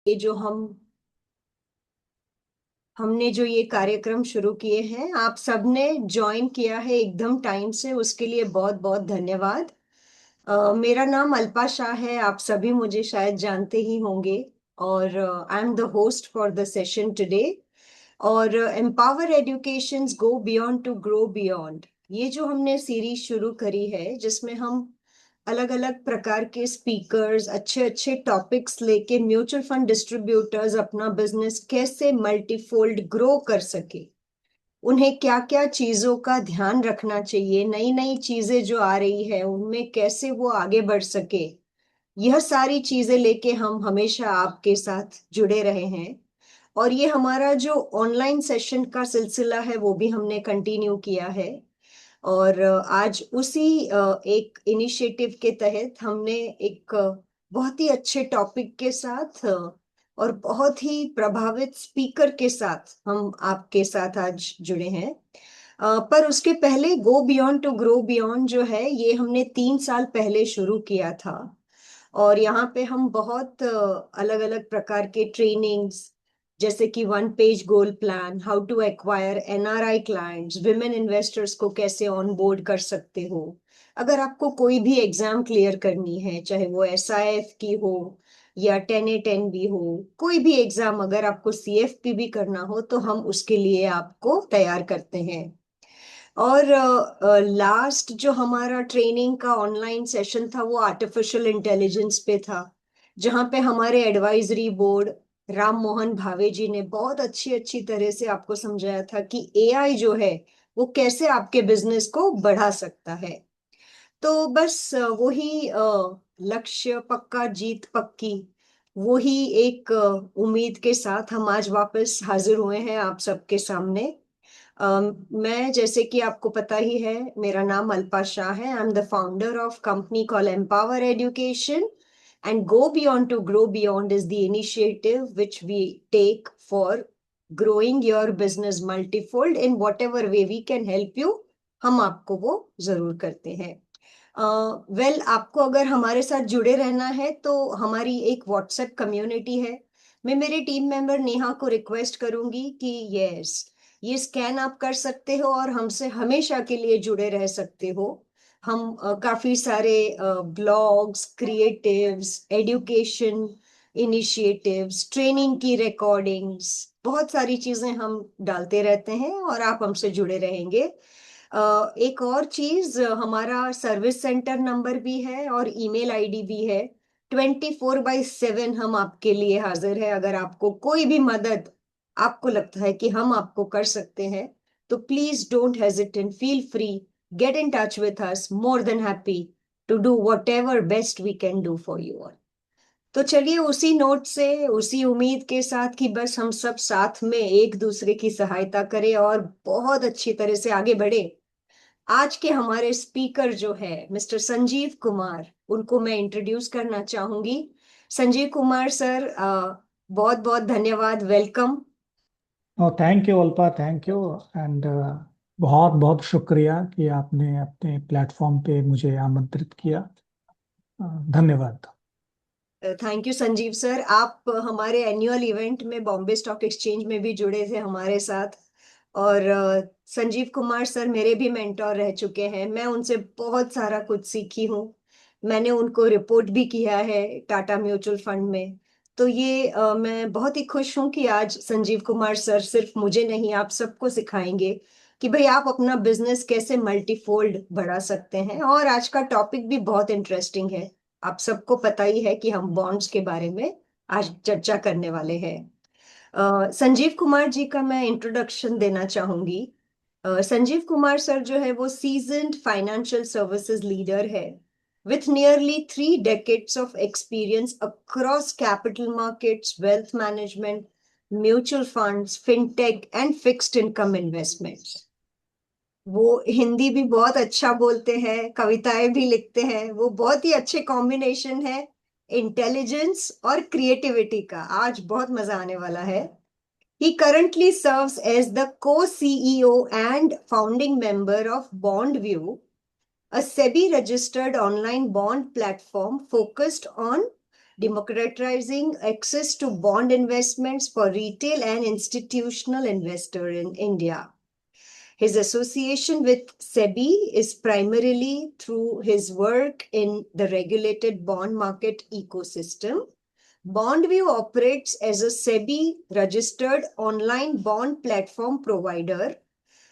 ये जो हमने जो ये कार्यक्रम शुरू किए हैं, आप सबने ज्वाइन किया है एकदम टाइम से, उसके लिए बहुत बहुत धन्यवाद। मेरा नाम अल्पा शाह है, आप सभी मुझे शायद जानते ही होंगे। और I am the host for the session today. और empower educations go beyond to grow beyond, ये जो हमने सीरीज शुरू करी है, जिसमें हम अलग अलग प्रकार के स्पीकर्स, अच्छे अच्छे टॉपिक्स लेके म्यूचुअल फंड डिस्ट्रीब्यूटर्स अपना बिजनेस कैसे मल्टीफोल्ड ग्रो कर सके, उन्हें क्या क्या चीजों का ध्यान रखना चाहिए, नई नई चीजें जो आ रही है उनमें कैसे वो आगे बढ़ सके, यह सारी चीजें लेके हम हमेशा आपके साथ जुड़े रहे हैं। और ये हमारा जो ऑनलाइन सेशन का सिलसिला है वो भी हमने कंटिन्यू किया है। और आज उसी एक इनिशिएटिव के तहत हमने एक बहुत ही अच्छे टॉपिक के साथ और बहुत ही प्रभावित स्पीकर के साथ हम आपके साथ आज जुड़े हैं। पर उसके पहले go beyond to grow beyond जो है, ये हमने 3 साल पहले शुरू किया था। और यहाँ पे हम बहुत अलग अलग प्रकार के ट्रेनिंग्स, जैसे कि 1 page goal plan, how to acquire NRI clients, women investors को कैसे ऑन बोर्ड कर सकते हो, अगर आपको कोई भी एग्जाम क्लियर करनी है, चाहे वो एसआईएफ की हो या 10A 10 भी हो, कोई भी एग्जाम अगर आपको सीएफपी भी करना हो तो हम उसके लिए आपको तैयार करते हैं। और लास्ट जो हमारा ट्रेनिंग का ऑनलाइन सेशन था वो आर्टिफिशियल इंटेलिजेंस पे था, जहाँ पे हमारे एडवाइजरी बोर्ड राम मोहन भावे जी ने बहुत अच्छी अच्छी तरह से आपको समझाया था कि एआई जो है वो कैसे आपके बिजनेस को बढ़ा सकता है। तो बस वही लक्ष्य पक्का जीत पक्की, वही एक उम्मीद के साथ हम आज वापस हाजिर हुए हैं आप सबके सामने। मैं, जैसे कि आपको पता ही है, मेरा नाम अल्पा शाह है। I am the founder of company call empower education, and go beyond to grow beyond is the initiative which we take for growing your business multifold in whatever way we can help you. हम आपको वो जरूर करते हैं। आपको अगर हमारे साथ जुड़े रहना है तो हमारी एक व्हाट्सएप कम्युनिटी है। मैं मेरे टीम मेंबर नेहा को रिक्वेस्ट करूंगी कि यस, ये स्कैन आप कर सकते हो और हमसे हमेशा के लिए जुड़े रह सकते हो। हम काफी सारे blogs, creatives, education initiatives, training की रिकॉर्डिंग्स, बहुत सारी चीजें हम डालते रहते हैं और आप हमसे जुड़े रहेंगे। एक और चीज, हमारा सर्विस सेंटर नंबर भी है और ईमेल आईडी भी है। 24/7 हम आपके लिए हाजिर है। अगर आपको कोई भी मदद आपको लगता है कि हम आपको कर सकते हैं, तो please don't hesitate, feel free, get in touch with us, more than happy to do whatever best we can do for you all. तो चलिए, उसी नोट से, उसी उम्मीद के साथ कि बस हम सब साथ में एक दूसरे की सहायता करें और बहुत अच्छी तरह से आगे बढ़े, आज के हमारे स्पीकर जो है मिस्टर संजीव कुमार, उनको मैं इंट्रोड्यूस करना चाहूंगी। संजीव कुमार सर, बहुत बहुत धन्यवाद, welcome. Thank you Alpa, thank you. And बहुत बहुत शुक्रिया कि आपने अपने प्लेटफॉर्म पे मुझे आमंत्रित किया। धन्यवाद। थैंक यू संजीव सर, आप हमारे एनुअल इवेंट में बॉम्बे स्टॉक एक्सचेंज में भी जुड़े थे हमारे साथ। और संजीव कुमार सर मेरे भी मेंटोर रह चुके हैं, मैं उनसे बहुत सारा कुछ सीखी हूँ। मैंने उनको रिपोर्ट भी किया है टाटा म्यूचुअल फंड में। तो ये मैं बहुत ही खुश हूँ कि आज संजीव कुमार सर सिर्फ मुझे नहीं, आप सबको सिखाएंगे कि भाई आप अपना बिजनेस कैसे मल्टीफोल्ड बढ़ा सकते हैं। और आज का टॉपिक भी बहुत इंटरेस्टिंग है। आप सबको पता ही है कि हम बॉन्ड्स के बारे में आज चर्चा करने वाले हैं। संजीव कुमार जी का मैं इंट्रोडक्शन देना चाहूंगी। संजीव कुमार सर जो है वो सीजन्ड फाइनेंशियल सर्विसेज लीडर है, with nearly 3 decades of experience across capital markets, wealth management, mutual funds, fintech, and fixed income investments. वो हिंदी भी बहुत अच्छा बोलते हैं, कविताएं भी लिखते हैं, वो बहुत ही अच्छे कॉम्बिनेशन है इंटेलिजेंस और क्रिएटिविटी का। आज बहुत मजा आने वाला है। He currently serves as the co-CEO and founding member of BondView, a SEBI registered online bond platform focused on democratizing access to bond investments for retail and institutional investor in India. His association with SEBI is primarily through his work in the regulated bond market ecosystem. BondView operates as a SEBI registered online bond platform provider,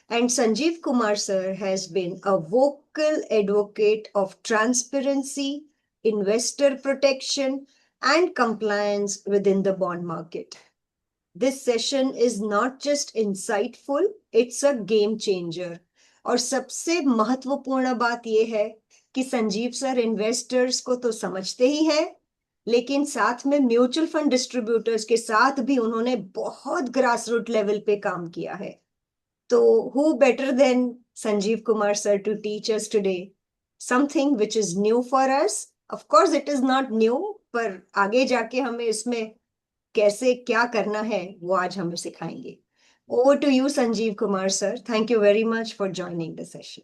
and Sanjeev Kumar sir has been a vocal advocate of transparency, investor protection, and compliance within the bond market. This session is not just insightful, it's a game changer. और सबसे महत्वपूर्ण बात यह है कि Sanjeev sir investors को तो समझते ही हैं, लेकिन साथ में म्यूचुअल फंड डिस्ट्रीब्यूटर्स के साथ भी उन्होंने बहुत ग्रास रूट लेवल पे काम किया है. तो who better than Sanjeev Kumar sir to teach us today something which is new for us? Of course it is not new, पर आगे जाके हमें इसमें कैसे क्या करना है वो आज हमें सिखाएंगे. Over to you, Sanjeev Kumar sir. Thank you very much for joining the session.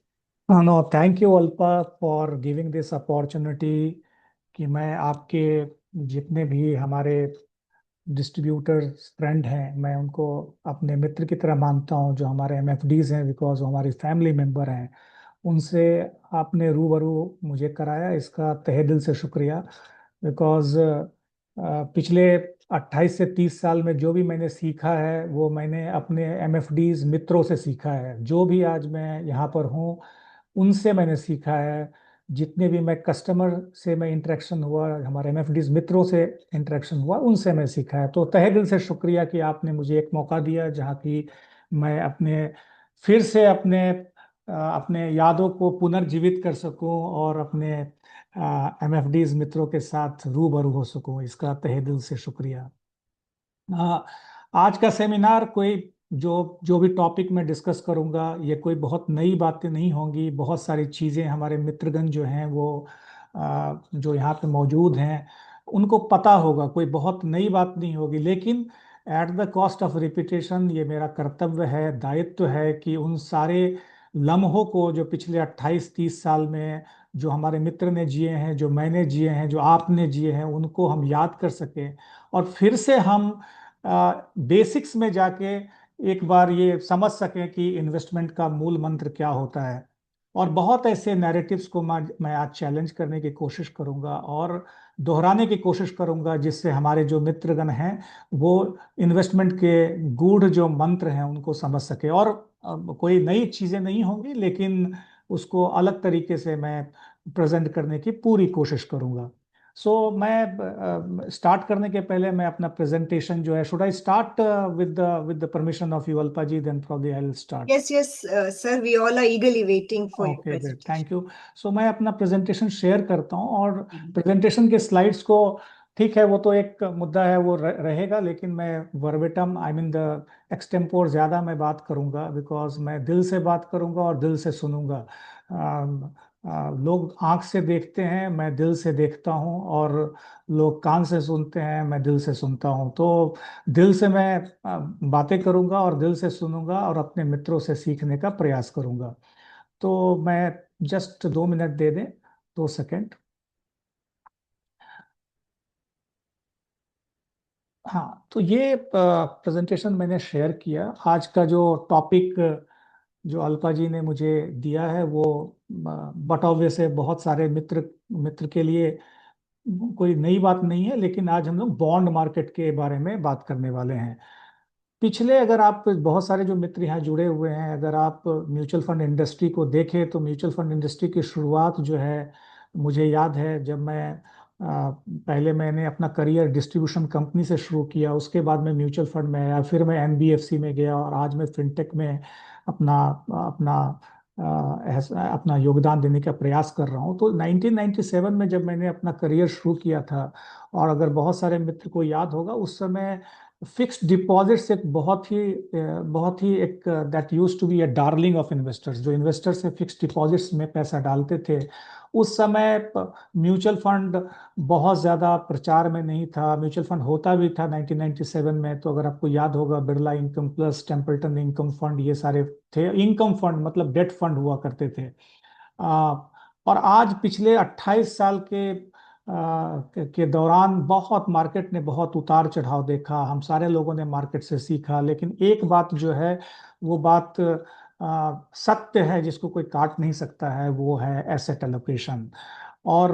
No, thank you Alpa for giving this opportunity कि मैं आपके जितने भी हमारे डिस्ट्रीब्यूटर फ्रेंड हैं मैं उनको अपने मित्र की तरह मानता हूं, जो हमारे एमएफडीज हैं, बिकॉज वो हमारी फैमिली मेंबर हैं. उनसे आपने रूबरू मुझे कराया, इसका तहे दिल से शुक्रिया. बिकॉज पिछले 28 से 30 साल में जो भी मैंने सीखा है वो मैंने अपने एमएफडीज मित्रों से सीखा है. जो भी आज मैं यहाँ पर हूँ उनसे मैंने सीखा है. जितने भी मैं कस्टमर से मैं इंटरेक्शन हुआ, हमारे एमएफडीज मित्रों से इंटरेक्शन हुआ, उनसे मैं सीखा है. तो तहे दिल से शुक्रिया कि आपने मुझे एक मौका दिया जहाँ की मैं अपने फिर से अपने यादों को पुनर्जीवित कर सकूं और अपने एमएफडीज मित्रों के साथ रूबरू हो सकूं. इसका तहे दिल से शुक्रिया. आज का सेमिनार कोई जो जो भी टॉपिक मैं डिस्कस करूंगा ये कोई बहुत नई बातें नहीं होंगी. बहुत सारी चीज़ें हमारे मित्रगण जो हैं वो जो यहाँ पे मौजूद हैं उनको पता होगा. कोई बहुत नई बात नहीं होगी, लेकिन at the cost of repetition ये मेरा कर्तव्य है, दायित्व है कि उन सारे लम्हों को जो पिछले 28-30 साल में जो हमारे मित्र ने जिए हैं, जो मैंने जिए हैं, जो आपने जिए हैं, उनको हम याद कर सकें और फिर से हम बेसिक्स में जाके एक बार ये समझ सकें कि इन्वेस्टमेंट का मूल मंत्र क्या होता है. और बहुत ऐसे नैरेटिव्स को मैं आज चैलेंज करने की कोशिश करूंगा और दोहराने की कोशिश करूंगा जिससे हमारे जो मित्रगण हैं वो इन्वेस्टमेंट के गूढ़ जो मंत्र हैं उनको समझ सके. और कोई नई चीज़ें नहीं होंगी, लेकिन उसको अलग तरीके से मैं प्रेजेंट करने की पूरी कोशिश करूंगा. मैं स्टार्ट करने के पहले मैं अपना प्रेजेंटेशन जो है, should I start with the permission of you Alpa ji, then probably I will start. Yes, yes, sir. We all are eagerly waiting for your okay great, presentation. Thank you. So मैं अपना presentation share करता हूँ और presentation के slides को, ठीक है वो तो एक मुद्दा है वो रहेगा, लेकिन मैं verbatim I mean the extempore ज़्यादा मैं बात करूँगा, बिकॉज मैं दिल से बात करूँगा और दिल से सुनूंगा. लोग आंख से देखते हैं, मैं दिल से देखता हूँ, और लोग कान से सुनते हैं, मैं दिल से सुनता हूँ. तो दिल से मैं बातें करूँगा और दिल से सुनूंगा और अपने मित्रों से सीखने का प्रयास करूँगा. तो मैं जस्ट 2 मिनट दे दें, 2 सेकेंड. हाँ, तो ये प्रेजेंटेशन मैंने शेयर किया. आज का जो टॉपिक जो अल्पा जी ने मुझे दिया है वो बट ऑब्वियस है बहुत सारे मित्र मित्र के लिए कोई नई बात नहीं है, लेकिन आज हम लोग बॉन्ड मार्केट के बारे में बात करने वाले हैं. पिछले अगर आप बहुत सारे जो मित्र यहाँ जुड़े हुए हैं, अगर आप म्यूचुअल फंड इंडस्ट्री को देखें तो म्यूचुअल फंड इंडस्ट्री की शुरुआत जो है, मुझे याद है जब मैं पहले मैंने अपना करियर डिस्ट्रीब्यूशन कंपनी से शुरू किया, उसके बाद मैं म्यूचुअल फंड में आया, फिर मैं एनबीएफसी में गया और आज मैं फिनटेक में अपना अपना अपना योगदान देने का प्रयास कर रहा हूँ. तो 1997 में जब मैंने अपना करियर शुरू किया था, और अगर बहुत सारे मित्र को याद होगा उस समय फिक्स्ड डिपॉजिट्स एक बहुत ही एक that use to be a darling of investors. जो इन्वेस्टर्स से फिक्स्ड डिपॉजिट्स में पैसा डालते थे उस समय म्यूचुअल फंड बहुत ज़्यादा प्रचार में नहीं था. म्यूचुअल फंड होता भी था 1997 में, तो अगर आपको याद होगा Birla income plus, Templeton income fund, ये सारे थे. इनकम फंड मतलब डेट फंड हुआ करते थे. आ, और आज पिछले 28 साल के के दौरान बहुत मार्केट ने बहुत उतार चढ़ाव देखा, हम सारे लोगों ने मार्केट से सीखा, लेकिन एक बात जो है वो बात सत्य है जिसको कोई काट नहीं सकता है, वो है एसेट एलोकेशन। और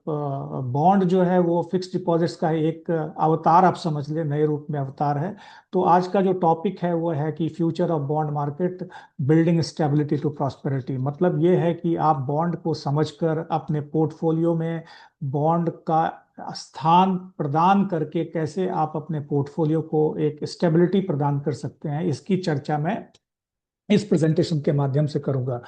बॉन्ड जो है वो फिक्स डिपॉजिट्स का एक अवतार आप समझ ले, नए रूप में अवतार है। तो आज का जो टॉपिक है वो है कि future of bond market, building stability to prosperity. मतलब ये है कि आप बॉन्ड को समझकर अपने पोर्टफोलियो में बॉन्ड का स्थान प्रदान करके कैसे आप अपने पोर्टफोलियो को एक स्टेबिलिटी प्रदान कर सकते हैं, इसकी चर्चा मैं इस प्रेजेंटेशन के माध्यम से करूंगा।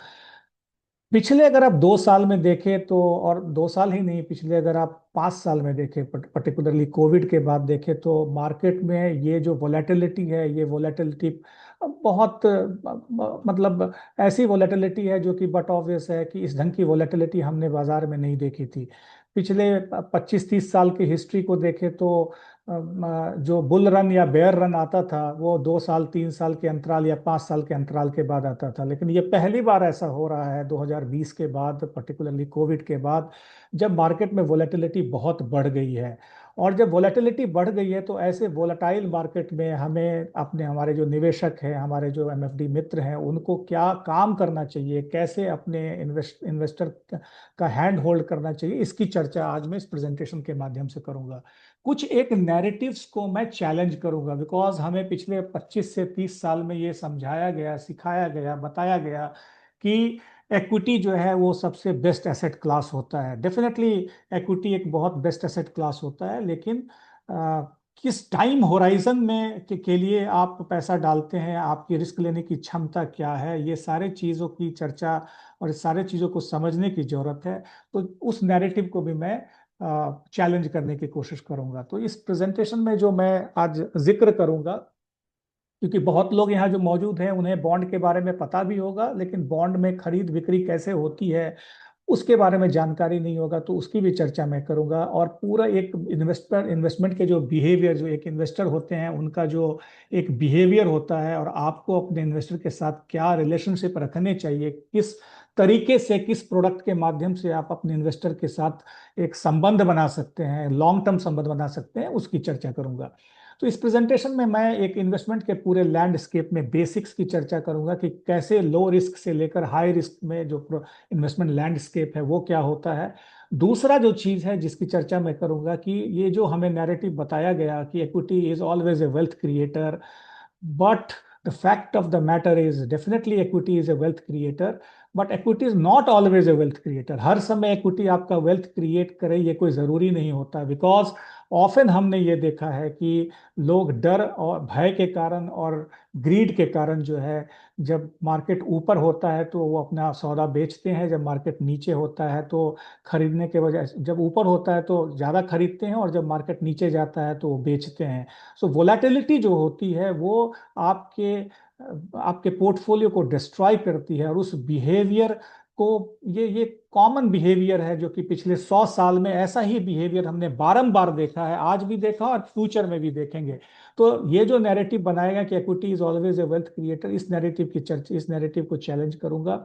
पिछले अगर आप 2 साल में देखें तो, और 2 साल ही नहीं, पिछले अगर आप 5 साल में देखें, पर्टिकुलरली कोविड के बाद देखें, तो मार्केट में ये जो वोलेटिलिटी है, ये वोलेटिलिटी बहुत मतलब ऐसी वोलेटिलिटी है जो कि बट ऑब्वियस है कि इस ढंग की वोलेटिलिटी हमने बाजार में नहीं देखी थी। पिछले 25-30 साल की हिस्ट्री को देखें तो जो बुल रन या बेयर रन आता था वो 2 साल 3 साल के अंतराल या 5 साल के अंतराल के बाद आता था, लेकिन ये पहली बार ऐसा हो रहा है 2020 के बाद, पर्टिकुलरली कोविड के बाद, जब मार्केट में वोलेटिलिटी बहुत बढ़ गई है। और जब वोलेटिलिटी बढ़ गई है तो ऐसे वोलेटाइल मार्केट में हमें अपने, हमारे जो निवेशक हैं, हमारे जो एमएफडी मित्र हैं, उनको क्या काम करना चाहिए, कैसे अपने इन्वेस्टर का हैंड होल्ड करना चाहिए, इसकी चर्चा आज मैं इस प्रेजेंटेशन के माध्यम से करूंगा। कुछ एक नैरेटिव्स को मैं चैलेंज करूंगा, बिकॉज हमें पिछले 25 से 30 साल में ये समझाया गया, सिखाया गया, बताया गया कि इक्विटी जो है वो सबसे बेस्ट एसेट क्लास होता है। डेफिनेटली इक्विटी एक बहुत बेस्ट एसेट क्लास होता है, लेकिन किस टाइम होराइजन में के लिए आप पैसा डालते हैं, आपकी रिस्क लेने की क्षमता क्या है, ये सारे चीज़ों की चर्चा और इस सारे चीज़ों को समझने की जरूरत है। तो उस नैरेटिव को भी मैं चैलेंज करने की कोशिश करूंगा। तो इस प्रेजेंटेशन में जो मैं आज जिक्र करूंगा, क्योंकि बहुत लोग यहाँ जो मौजूद हैं उन्हें बॉन्ड के बारे में पता भी होगा, लेकिन बॉन्ड में खरीद बिक्री कैसे होती है उसके बारे में जानकारी नहीं होगा, तो उसकी भी चर्चा मैं करूंगा। और पूरा एक इन्वेस्टमेंट के जो बिहेवियर, जो एक इन्वेस्टर होते हैं उनका जो एक बिहेवियर होता है, और आपको अपने इन्वेस्टर के साथ क्या रिलेशनशिप रखने चाहिए, किस तरीके से, किस प्रोडक्ट के माध्यम से आप अपने इन्वेस्टर के साथ एक संबंध बना सकते हैं, लॉन्ग टर्म संबंध बना सकते हैं, उसकी चर्चा करूंगा। तो इस प्रेजेंटेशन में मैं एक इन्वेस्टमेंट के पूरे लैंडस्केप में बेसिक्स की चर्चा करूंगा कि कैसे लो रिस्क से लेकर हाई रिस्क में जो इन्वेस्टमेंट लैंडस्केप है वो क्या होता है। दूसरा जो चीज है जिसकी चर्चा मैं करूंगा कि ये जो हमें नैरेटिव बताया गया कि equity is always a wealth creator, but the fact of the matter is definitely equity is a wealth creator, but equity is not always a wealth creator. हर समय equity आपका wealth create करे ये कोई ज़रूरी नहीं होता, बिकॉज ऑफन हमने ये देखा है कि लोग डर और भय के कारण और ग्रीड के कारण जो है, जब मार्केट ऊपर होता है तो वो अपना सौदा बेचते हैं, जब मार्केट नीचे होता है तो खरीदने के वजह, जब ऊपर होता है तो ज़्यादा खरीदते हैं और जब मार्केट नीचे जाता है तो वो बेचते हैं। सो वोलेटिलिटी जो होती है वो आपके आपके पोर्टफोलियो को डिस्ट्रॉय करती है, और उस बिहेवियर को, ये कॉमन बिहेवियर है जो कि पिछले 100 साल में ऐसा ही बिहेवियर हमने बारंबार देखा है, आज भी देखा और फ्यूचर में भी देखेंगे। तो ये जो नैरेटिव बनाएगा कि equity is always a wealth creator, इस नैरेटिव की चर्चा, इस नैरेटिव को चैलेंज करूंगा।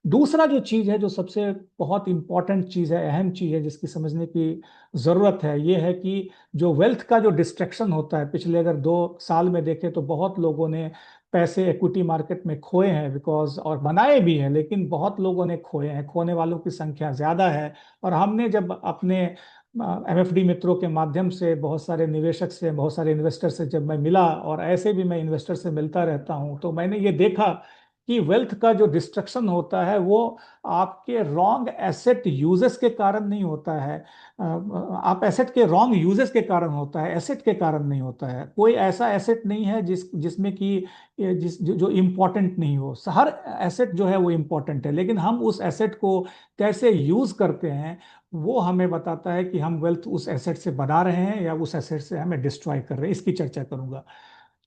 दूसरा जो चीज है, जो सबसे बहुत इंपॉर्टेंट चीज है, अहम चीज है जिसकी समझने की जरूरत है, ये है कि जो वेल्थ का जो डिस्ट्रैक्शन होता है, पिछले अगर 2 साल में देखें तो बहुत लोगों ने पैसे इक्विटी मार्केट में खोए हैं, बिकॉज, और बनाए भी हैं, लेकिन बहुत लोगों ने खोए हैं, खोने वालों की संख्या ज्यादा है। और हमने जब अपने एमएफडी मित्रों के माध्यम से बहुत सारे निवेशक से, बहुत सारे इन्वेस्टर से जब मैं मिला, और ऐसे भी मैं इन्वेस्टर से मिलता रहता हूं, तो मैंने ये देखा कि वेल्थ का जो डिस्ट्रक्शन होता है वो आपके रॉन्ग एसेट यूजेस के कारण नहीं होता है। आप एसेट के रॉन्ग यूजेस के कारण होता है, एसेट के कारण नहीं होता है। कोई ऐसा एसेट नहीं है जिसमें कि जो इम्पोर्टेंट नहीं हो, हर एसेट जो है वो इम्पोर्टेंट है, लेकिन हम उस एसेट को कैसे यूज करते हैं वो हमें बताता है कि हम वेल्थ उस एसेट से बना रहे हैं या उस एसेट से हमें डिस्ट्रॉय कर रहे हैं, इसकी चर्चा करूंगा।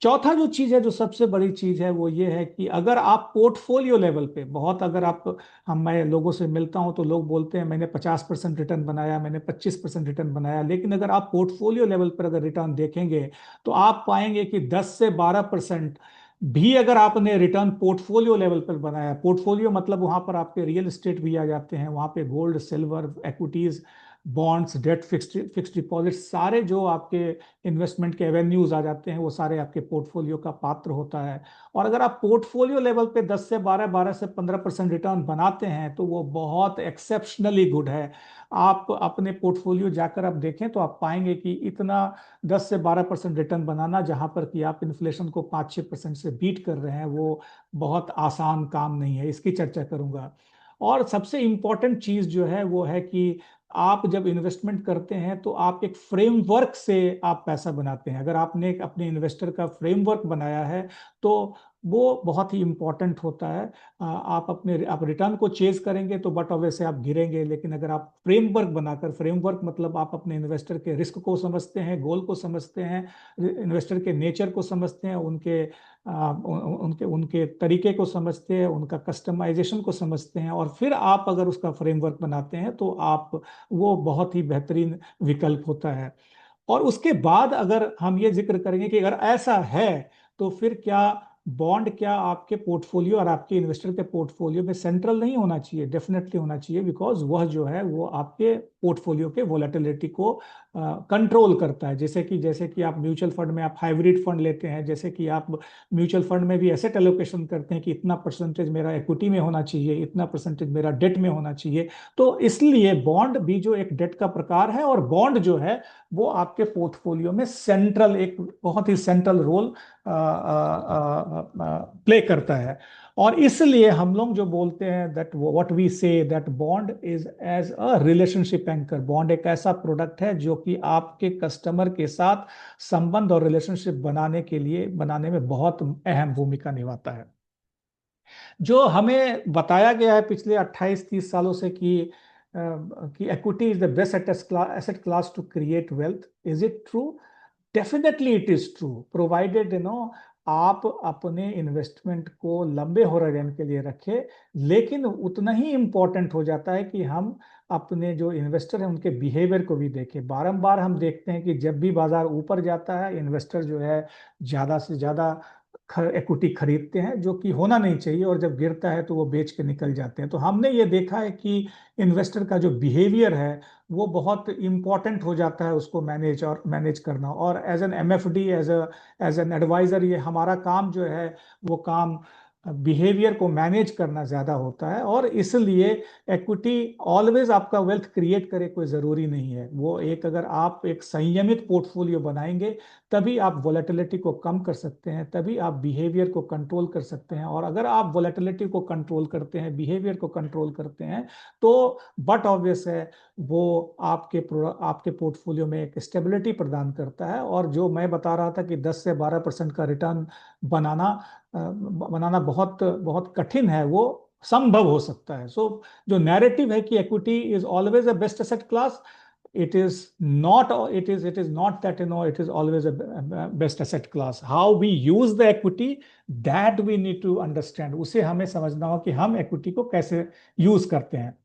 चौथा जो चीज है, जो सबसे बड़ी चीज है, वो ये है कि अगर आप पोर्टफोलियो लेवल पे बहुत, अगर आप, मैं लोगों से मिलता हूं तो लोग बोलते हैं मैंने 50% रिटर्न बनाया, मैंने 25% रिटर्न बनाया, लेकिन अगर आप पोर्टफोलियो लेवल पर अगर रिटर्न देखेंगे तो आप पाएंगे कि 10 से 12% भी अगर आपने रिटर्न पोर्टफोलियो लेवल पर बनाया, पोर्टफोलियो मतलब वहां पर आपके रियल एस्टेट भी आ जाते हैं, वहां पे gold, silver, equities, bonds, debt, fixed deposit, सारे जो आपके इन्वेस्टमेंट के एवेन्यूज आ जाते हैं वो सारे आपके पोर्टफोलियो का पात्र होता है। और अगर आप पोर्टफोलियो लेवल पे 10 से 12, 12 से 15% रिटर्न बनाते हैं तो वो बहुत एक्सेप्शनली गुड है। आप अपने पोर्टफोलियो जाकर आप देखें तो आप पाएंगे कि इतना 10 से 12% रिटर्न बनाना, जहां पर कि आप इन्फ्लेशन को 5-6% से बीट कर रहे हैं, वो बहुत आसान काम नहीं है। इसकी चर्चा करूंगा। और सबसे इंपॉर्टेंट चीज जो है वो है कि आप जब इन्वेस्टमेंट करते हैं तो आप एक फ्रेमवर्क से आप पैसा बनाते हैं। अगर आपने एक अपने इन्वेस्टर का फ्रेमवर्क बनाया है तो वो बहुत ही इंपॉर्टेंट होता है। आप रिटर्न को चेज करेंगे तो बट ऑब्वियसली आप गिरेंगे, लेकिन अगर आप फ्रेमवर्क बनाकर, फ्रेमवर्क मतलब आप अपने इन्वेस्टर के रिस्क को समझते हैं, गोल को समझते हैं, इन्वेस्टर के नेचर को समझते हैं, उनके उनके तरीके को समझते हैं, उनका कस्टमाइजेशन को समझते हैं, और फिर आप अगर उसका फ्रेमवर्क बनाते हैं तो आप, वो बहुत ही बेहतरीन विकल्प होता है। और उसके बाद अगर हम ये जिक्र करेंगे कि अगर ऐसा है तो फिर क्या बॉन्ड, क्या आपके पोर्टफोलियो और आपके इन्वेस्टर के पोर्टफोलियो में सेंट्रल नहीं होना चाहिए? डेफिनेटली होना चाहिए, बिकॉज वह जो है वो आपके पोर्टफोलियो के वोलेटिलिटी को कंट्रोल करता है। जैसे कि आप म्यूचुअल फंड में आप हाइब्रिड फंड लेते हैं, जैसे कि आप म्यूचुअल फंड में भी एसेट एलोकेशन करते हैं कि इतना परसेंटेज मेरा इक्विटी में होना चाहिए, इतना परसेंटेज मेरा डेट में होना चाहिए। तो इसलिए बॉन्ड भी जो एक डेट का प्रकार है, और बॉन्ड जो है वो आपके पोर्टफोलियो में सेंट्रल, एक बहुत ही सेंट्रल रोल प्ले करता है। और इसलिए हम लोग जो बोलते हैं that what we say that bond is as a relationship anchor. Bond एक ऐसा प्रोडक्ट है जो कि आपके कस्टमर के साथ संबंध और रिलेशनशिप बनाने में बहुत अहम भूमिका निभाता है। जो हमें बताया गया है पिछले 28-30 सालों से कि equity is the best asset class to create wealth. Is it true? Definitely it is true, provided आप अपने इन्वेस्टमेंट को लंबे होराइजन के लिए रखें। लेकिन उतना ही इंपॉर्टेंट हो जाता है कि हम अपने जो इन्वेस्टर हैं उनके बिहेवियर को भी देखें। बारंबार हम देखते हैं कि जब भी बाजार ऊपर जाता है, इन्वेस्टर जो है ज्यादा से ज्यादा इक्विटी खरीदते हैं, जो कि होना नहीं चाहिए, और जब गिरता है तो वो बेच के निकल जाते हैं। तो हमने ये देखा है कि इन्वेस्टर का जो बिहेवियर है वो बहुत इंपॉर्टेंट हो जाता है, उसको मैनेज करना। और as an MFD, as an advisor, ये हमारा काम जो है वो काम बिहेवियर को मैनेज करना ज्यादा होता है। और इसलिए इक्विटी ऑलवेज आपका वेल्थ क्रिएट करे कोई जरूरी नहीं है। वो एक, अगर आप एक संयमित पोर्टफोलियो बनाएंगे तभी आप वोलेटिलिटी को कम कर सकते हैं, तभी आप बिहेवियर को कंट्रोल कर सकते हैं। और अगर आप वोलेटिलिटी को कंट्रोल करते हैं, बिहेवियर को कंट्रोल करते हैं, तो बट ऑब्वियस है वो आपके पोर्टफोलियो में एक स्टेबिलिटी प्रदान करता है। और जो मैं बता रहा था कि 10 से 12% का रिटर्न बनाना बनाना बहुत बहुत कठिन है, वो संभव हो सकता है। सो जो नैरेटिव है कि equity is always a best asset class, it is not that it is always a best asset class. How we use the equity, that we need to understand. उसे हमें समझना हो कि हम इक्विटी को कैसे यूज करते हैं।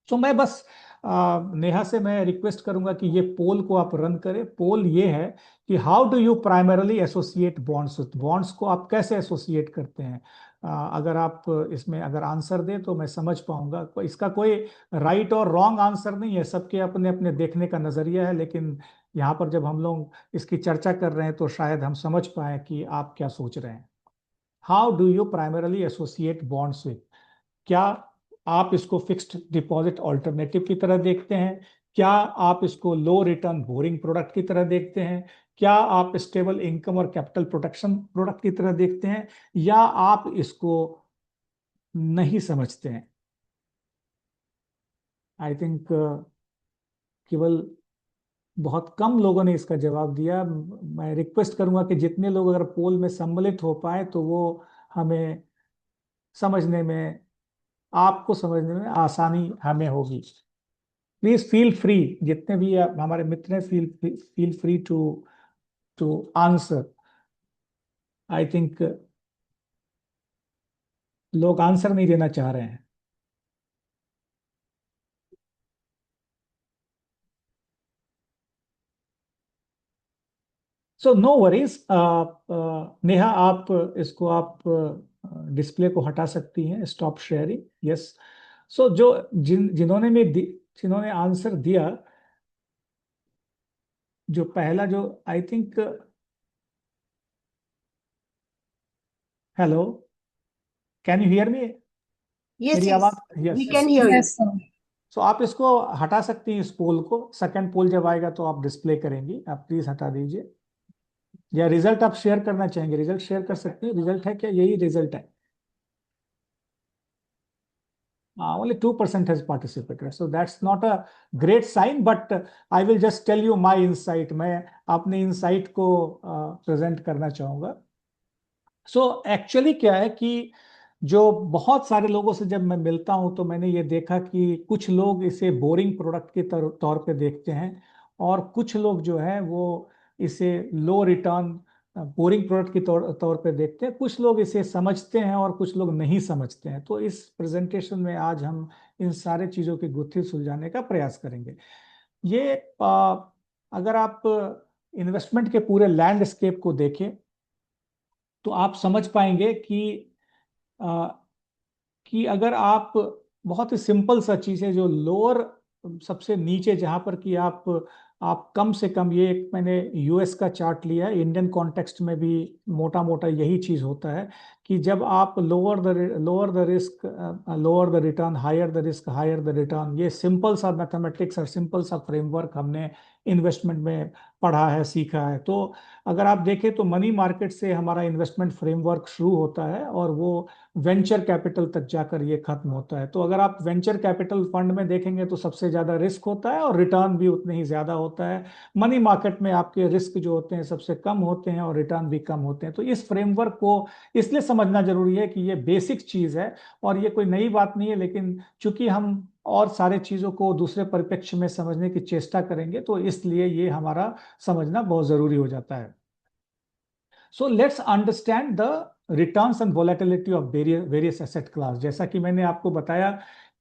तो मैं बस नेहा से मैं रिक्वेस्ट करूंगा कि ये पोल को आप रन करें। पोल ये है कि how do you primarily associate bonds, bonds को आप कैसे एसोसिएट करते हैं? अगर आप इसमें अगर आंसर दें तो मैं समझ पाऊंगा। इसका कोई राइट और रॉन्ग आंसर नहीं है, सबके अपने अपने देखने का नजरिया है। लेकिन यहाँ पर जब हम लोग इसकी चर्चा कर रहे हैं तो शायद हम समझ पाए कि आप क्या सोच रहे हैं। How do you primarily associate bonds with? क्या आप इसको फिक्स्ड डिपॉजिट ऑल्टरनेटिव की तरह देखते हैं? क्या आप इसको लो रिटर्न बोरिंग प्रोडक्ट की तरह देखते हैं? क्या आप स्टेबल इनकम और कैपिटल प्रोटेक्शन प्रोडक्ट की तरह देखते हैं? या आप इसको नहीं समझते हैं? आई थिंक केवल बहुत कम लोगों ने इसका जवाब दिया। मैं रिक्वेस्ट करूंगा कि जितने लोग अगर पोल में सम्मिलित हो पाए तो वो हमें समझने में, आपको समझने में आसानी हमें होगी। प्लीज फील फ्री, जितने भी हमारे मित्र हैं, feel feel free to to answer. I think लोग आंसर नहीं देना चाह रहे हैं। So no worries. नेहा, आप इसको आप डिस्प्ले को हटा सकती हैं, स्टॉप शेयरिंग। यस। सो जिन्होंने भी जिन्होंने आंसर दिया। जो पहला जो I think, hello, can you hear me? Yes मेरी यस, आवाज, we yes can yes. Hear you. Yes sir. So आप इसको हटा सकती हैं, इस पोल को। सेकंड पोल जब आएगा तो आप डिस्प्ले करेंगी, आप प्लीज हटा दीजिए। या रिजल्ट आप शेयर करना चाहेंगे? रिजल्ट शेयर कर सकते हैं। रिजल्ट है क्या? यही रिजल्ट है। Only 2% has participated, so that's not a great sign, but I will just tell you my insight. मैं अपने insight को प्रेजेंट करना चाहूंगा। एक्चुअली क्या है कि जो बहुत सारे लोगों से जब मैं मिलता हूं तो मैंने ये देखा कि कुछ लोग इसे बोरिंग प्रोडक्ट के तौर पे देखते हैं, और कुछ लोग जो है वो इसे लो रिटर्न बोरिंग प्रोडक्ट के तौर पे देखते हैं। कुछ लोग इसे समझते हैं और कुछ लोग नहीं समझते हैं। तो इस प्रेजेंटेशन में आज हम इन सारे चीज़ों की गुत्थी सुलझाने का प्रयास करेंगे। ये अगर आप इन्वेस्टमेंट के पूरे लैंडस्केप को देखें तो आप समझ पाएंगे अ, कि अगर आप, बहुत ही सिंपल सा चीज है, जो लोअर, सबसे नीचे जहां पर कि आप कम से कम, ये एक मैंने यूएस का चार्ट लिया है, इंडियन कॉन्टेक्स्ट में भी मोटा मोटा यही चीज होता है कि जब आप lower the risk, lower the return, higher the risk, higher the return, ये सिंपल सा मैथमेटिक्स और सिंपल सा फ्रेमवर्क हमने इन्वेस्टमेंट में पढ़ा है, सीखा है। तो अगर आप देखें तो मनी मार्केट से हमारा इन्वेस्टमेंट फ्रेमवर्क शुरू होता है और वो वेंचर कैपिटल तक जाकर ये खत्म होता है। तो अगर आप वेंचर कैपिटल फंड में देखेंगे तो सबसे ज्यादा रिस्क होता है और रिटर्न भी उतने ही ज्यादा होता है। मनी मार्केट में आपके रिस्क जो होते हैं सबसे कम होते हैं और रिटर्न भी कम होते हैं। तो इस फ्रेमवर्क को इसलिए समझना जरूरी है कि ये बेसिक चीज है और ये कोई नई बात नहीं है, लेकिन चूंकि हम और सारे चीजों को दूसरे परिप्रेक्ष्य में समझने की चेष्टा करेंगे तो इसलिए ये हमारा समझना बहुत जरूरी हो जाता है। So let's understand the returns and volatility of various asset class. जैसा कि मैंने आपको बताया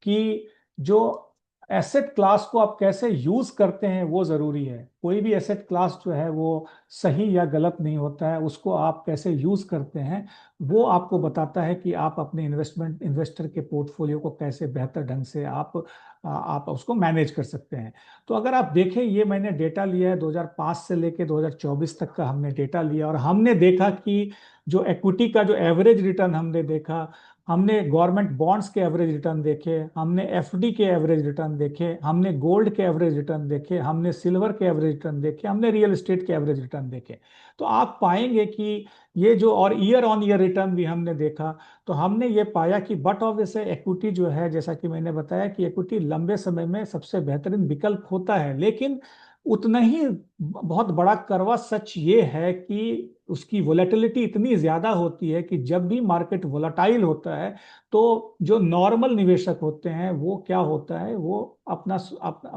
कि जो एसेट क्लास को आप कैसे यूज करते हैं वो जरूरी है। कोई भी एसेट क्लास जो है वो सही या गलत नहीं होता है, उसको आप कैसे यूज करते हैं वो आपको बताता है कि आप अपने इन्वेस्टर के पोर्टफोलियो को कैसे बेहतर ढंग से आप उसको मैनेज कर सकते हैं। तो अगर आप देखें, ये मैंने डेटा लिया है 2005 से लेके 2024 तक का हमने डेटा लिया, और हमने देखा कि जो इक्विटी का जो एवरेज रिटर्न हमने देखा, हमने गवर्नमेंट बॉन्ड्स के एवरेज रिटर्न देखे, हमने एफडी के एवरेज रिटर्न देखे, हमने गोल्ड के एवरेज रिटर्न देखे, हमने सिल्वर के एवरेज रिटर्न देखे, हमने रियल एस्टेट के एवरेज रिटर्न देखे। तो आप पाएंगे कि ये जो, और ईयर ऑन ईयर रिटर्न भी हमने देखा, तो हमने ये पाया कि बट ऑब्वियस इक्विटी जो है, जैसा कि मैंने बताया कि इक्विटी लंबे समय में सबसे बेहतरीन विकल्प होता है, लेकिन उतना ही बहुत बड़ा कड़वा सच ये है कि उसकी वोलेटिलिटी इतनी ज्यादा होती है कि जब भी मार्केट वोलाटाइल होता है तो जो नॉर्मल निवेशक होते हैं वो क्या होता है, वो अपना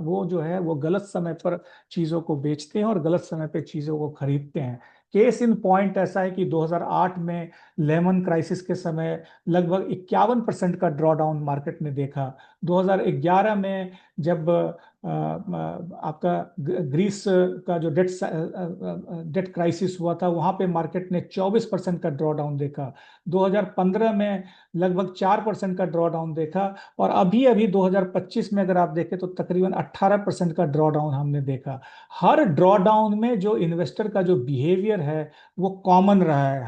वो जो है वो गलत समय पर चीजों को बेचते हैं और गलत समय पर चीजों को खरीदते हैं। केस इन पॉइंट ऐसा है कि 2008 में लेमन क्राइसिस के समय लगभग 51% का ड्रॉ डाउन मार्केट ने देखा। 2011 में जब आपका ग्रीस का जो डेट क्राइसिस हुआ था, वहां पे मार्केट ने 24% का ड्रॉ डाउन देखा। 2015 में लगभग 4% का ड्रॉ डाउन देखा, और अभी अभी 2025 में अगर आप देखें तो तकरीबन 18% का ड्रॉ डाउन हमने देखा। हर ड्रॉ डाउन में जो इन्वेस्टर का जो बिहेवियर है वो कॉमन रहा है।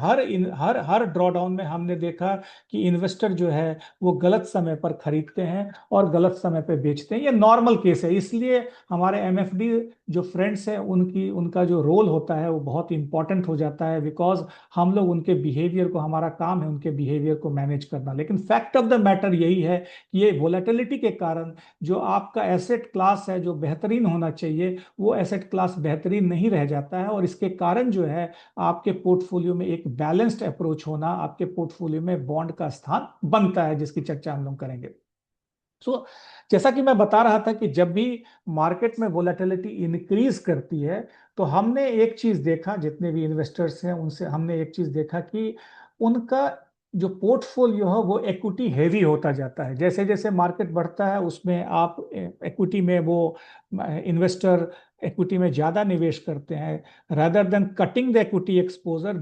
हर ड्रॉ डाउन में हमने देखा कि इन्वेस्टर जो है वो गलत समय पर खरीदते हैं और गलत समय पर बेचते हैं। ये नॉर्मल केस है, इसलिए हमारे एमएफडी जो फ्रेंड्स हैं उनका जो रोल होता है वो बहुत इंपॉर्टेंट हो जाता है, बिकॉज हम लोग उनके बिहेवियर को, हमारा काम है उनके बिहेवियर को मैनेज करना। लेकिन फैक्ट ऑफ द मैटर यही है कि ये वोलेटिलिटी के कारण जो आपका एसेट क्लास है जो बेहतरीन होना चाहिए वो एसेट क्लास बेहतरीन नहीं रह जाता है, और इसके कारण जो है आपके पोर्टफोलियो में एक बैलेंस्ड अप्रोच होना, आपके पोर्टफोलियो में बॉन्ड का स्थान बनता है, जिसकी चर्चा हम लोग करेंगे। सो जैसा कि मैं बता रहा था कि जब भी मार्केट में वोलेटिलिटी इंक्रीज करती है तो हमने एक चीज देखा, जितने भी इन्वेस्टर्स हैं उनसे हमने एक चीज देखा कि उनका जो पोर्टफोलियो है वो इक्विटी हेवी होता जाता है। जैसे जैसे मार्केट बढ़ता है उसमें आप इक्विटी में वो इन्वेस्टर इक्विटी में ज्यादा निवेश करते हैं, rather than cutting the equity exposure,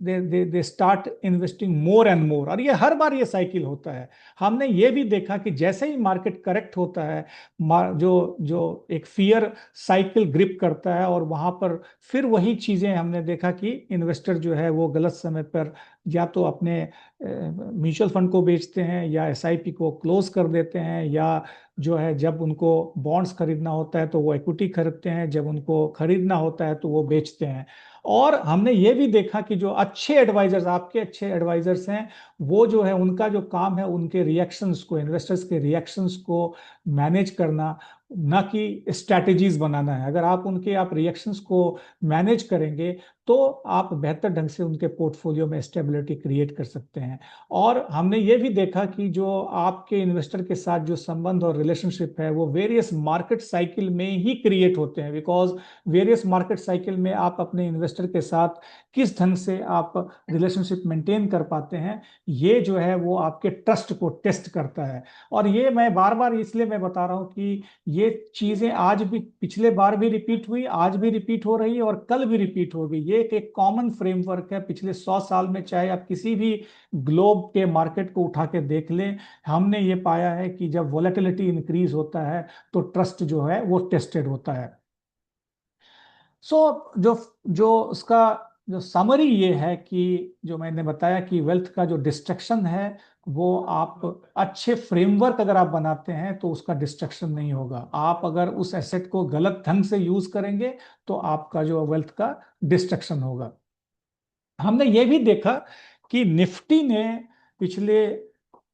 they start investing more and more, और ये हर बार ये साइकिल होता है। हमने ये भी देखा कि जैसे ही मार्केट करेक्ट होता है, जो जो एक फियर साइकिल ग्रिप करता है, और वहां पर फिर वही चीजें हमने देखा कि इन्वेस्टर जो है वो गलत समय पर या तो अपने म्यूचुअल फंड को बेचते हैं, या एसआईपी को क्लोज कर देते हैं, या जो है जब उनको बॉन्ड्स खरीदना होता है तो वो इक्विटी खरीदते हैं, जब उनको खरीदना होता है तो वो बेचते हैं। और हमने ये भी देखा कि जो अच्छे एडवाइजर्स, आपके अच्छे एडवाइजर्स हैं, वो जो है उनका जो काम है उनके रिएक्शंस को, इन्वेस्टर्स के रिएक्शंस को मैनेज करना, ना कि स्ट्रैटेजीज बनाना है। अगर आप उनके आप रिएक्शंस को मैनेज करेंगे तो आप बेहतर ढंग से उनके पोर्टफोलियो में स्टेबिलिटी क्रिएट कर सकते हैं। और हमने ये भी देखा कि जो आपके इन्वेस्टर के साथ जो संबंध और रिलेशनशिप है वो वेरियस मार्केट साइकिल में ही क्रिएट होते हैं, बिकॉज वेरियस मार्केट साइकिल में आप अपने इन्वेस्टर के साथ किस ढंग से आप रिलेशनशिप मेंटेन कर पाते हैं, ये जो है वो आपके ट्रस्ट को टेस्ट करता है। और ये मैं बार बार इसलिए मैं बता रहा हूँ कि ये चीजें आज भी, पिछले बार भी रिपीट हुई, आज भी रिपीट हो रही है, और कल भी रिपीट होगी। ये एक कॉमन फ्रेमवर्क है पिछले 100 साल में, चाहे आप किसी भी ग्लोब के मार्केट को उठा के देख लें। हमने ये पाया है कि जब वॉलेटिलिटी इंक्रीज होता है तो ट्रस्ट जो है वो टेस्टेड होता है। सो जो जो उसका जो समरी ये है कि जो मैंने बताया कि वेल्थ का जो डिस्ट्रक्शन है वो, आप अच्छे फ्रेमवर्क अगर आप बनाते हैं तो उसका डिस्ट्रक्शन नहीं होगा। आप अगर उस एसेट को गलत ढंग से यूज करेंगे तो आपका जो वेल्थ का डिस्ट्रक्शन होगा। हमने ये भी देखा कि निफ्टी ने पिछले,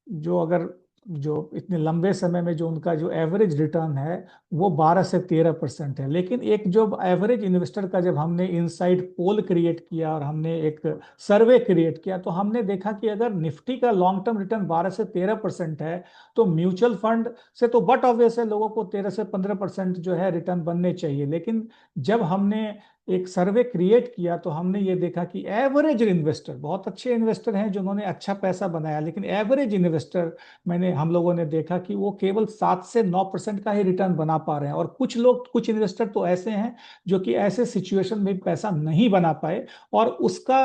जो अगर जो इतने लंबे समय में जो उनका जो एवरेज रिटर्न है वो 12 से 13% है, लेकिन एक जो एवरेज इन्वेस्टर का जब हमने इनसाइड पोल क्रिएट किया और हमने एक सर्वे क्रिएट किया तो हमने देखा कि अगर निफ्टी का लॉन्ग टर्म रिटर्न 12 से 13% है तो म्यूचुअल फंड से तो बट ऑब्वियस है, लोगों को 13 से 15% जो है रिटर्न बनने चाहिए। लेकिन जब हमने एक सर्वे क्रिएट किया तो हमने ये देखा कि एवरेज इन्वेस्टर, बहुत अच्छे इन्वेस्टर हैं जिन्होंने अच्छा पैसा बनाया, लेकिन एवरेज इन्वेस्टर हम लोगों ने देखा कि वो केवल 7 से 9% का ही रिटर्न बना पा रहे हैं। और कुछ लोग, कुछ इन्वेस्टर तो ऐसे हैं जो कि ऐसे सिचुएशन में पैसा नहीं बना पाए, और उसका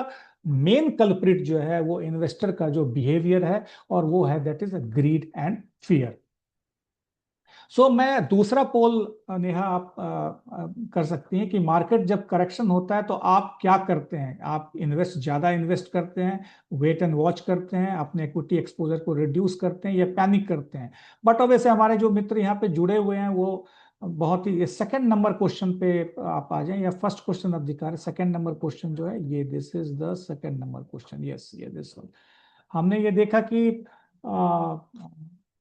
मेन कल्प्रिट जो है वो इन्वेस्टर का जो बिहेवियर है, और वो है that is grid and fear. मैं दूसरा पोल, नेहा आप कर सकती हैं कि मार्केट जब करेक्शन होता है तो आप क्या करते हैं। आप ज्यादा इन्वेस्ट करते हैं, वेट एंड वॉच करते हैं, अपने इक्विटी एक्सपोजर को रिड्यूस करते हैं, या पैनिक करते हैं। बट अब वैसे हमारे जो मित्र यहाँ पे जुड़े हुए हैं वो बहुत ही, सेकंड नंबर क्वेश्चन पे आप आ जाएं, या फर्स्ट क्वेश्चन आप दिखा रहे, सेकंड नंबर क्वेश्चन जो है ये, this is the second number question, yes ये दिस वन। हमने ये देखा कि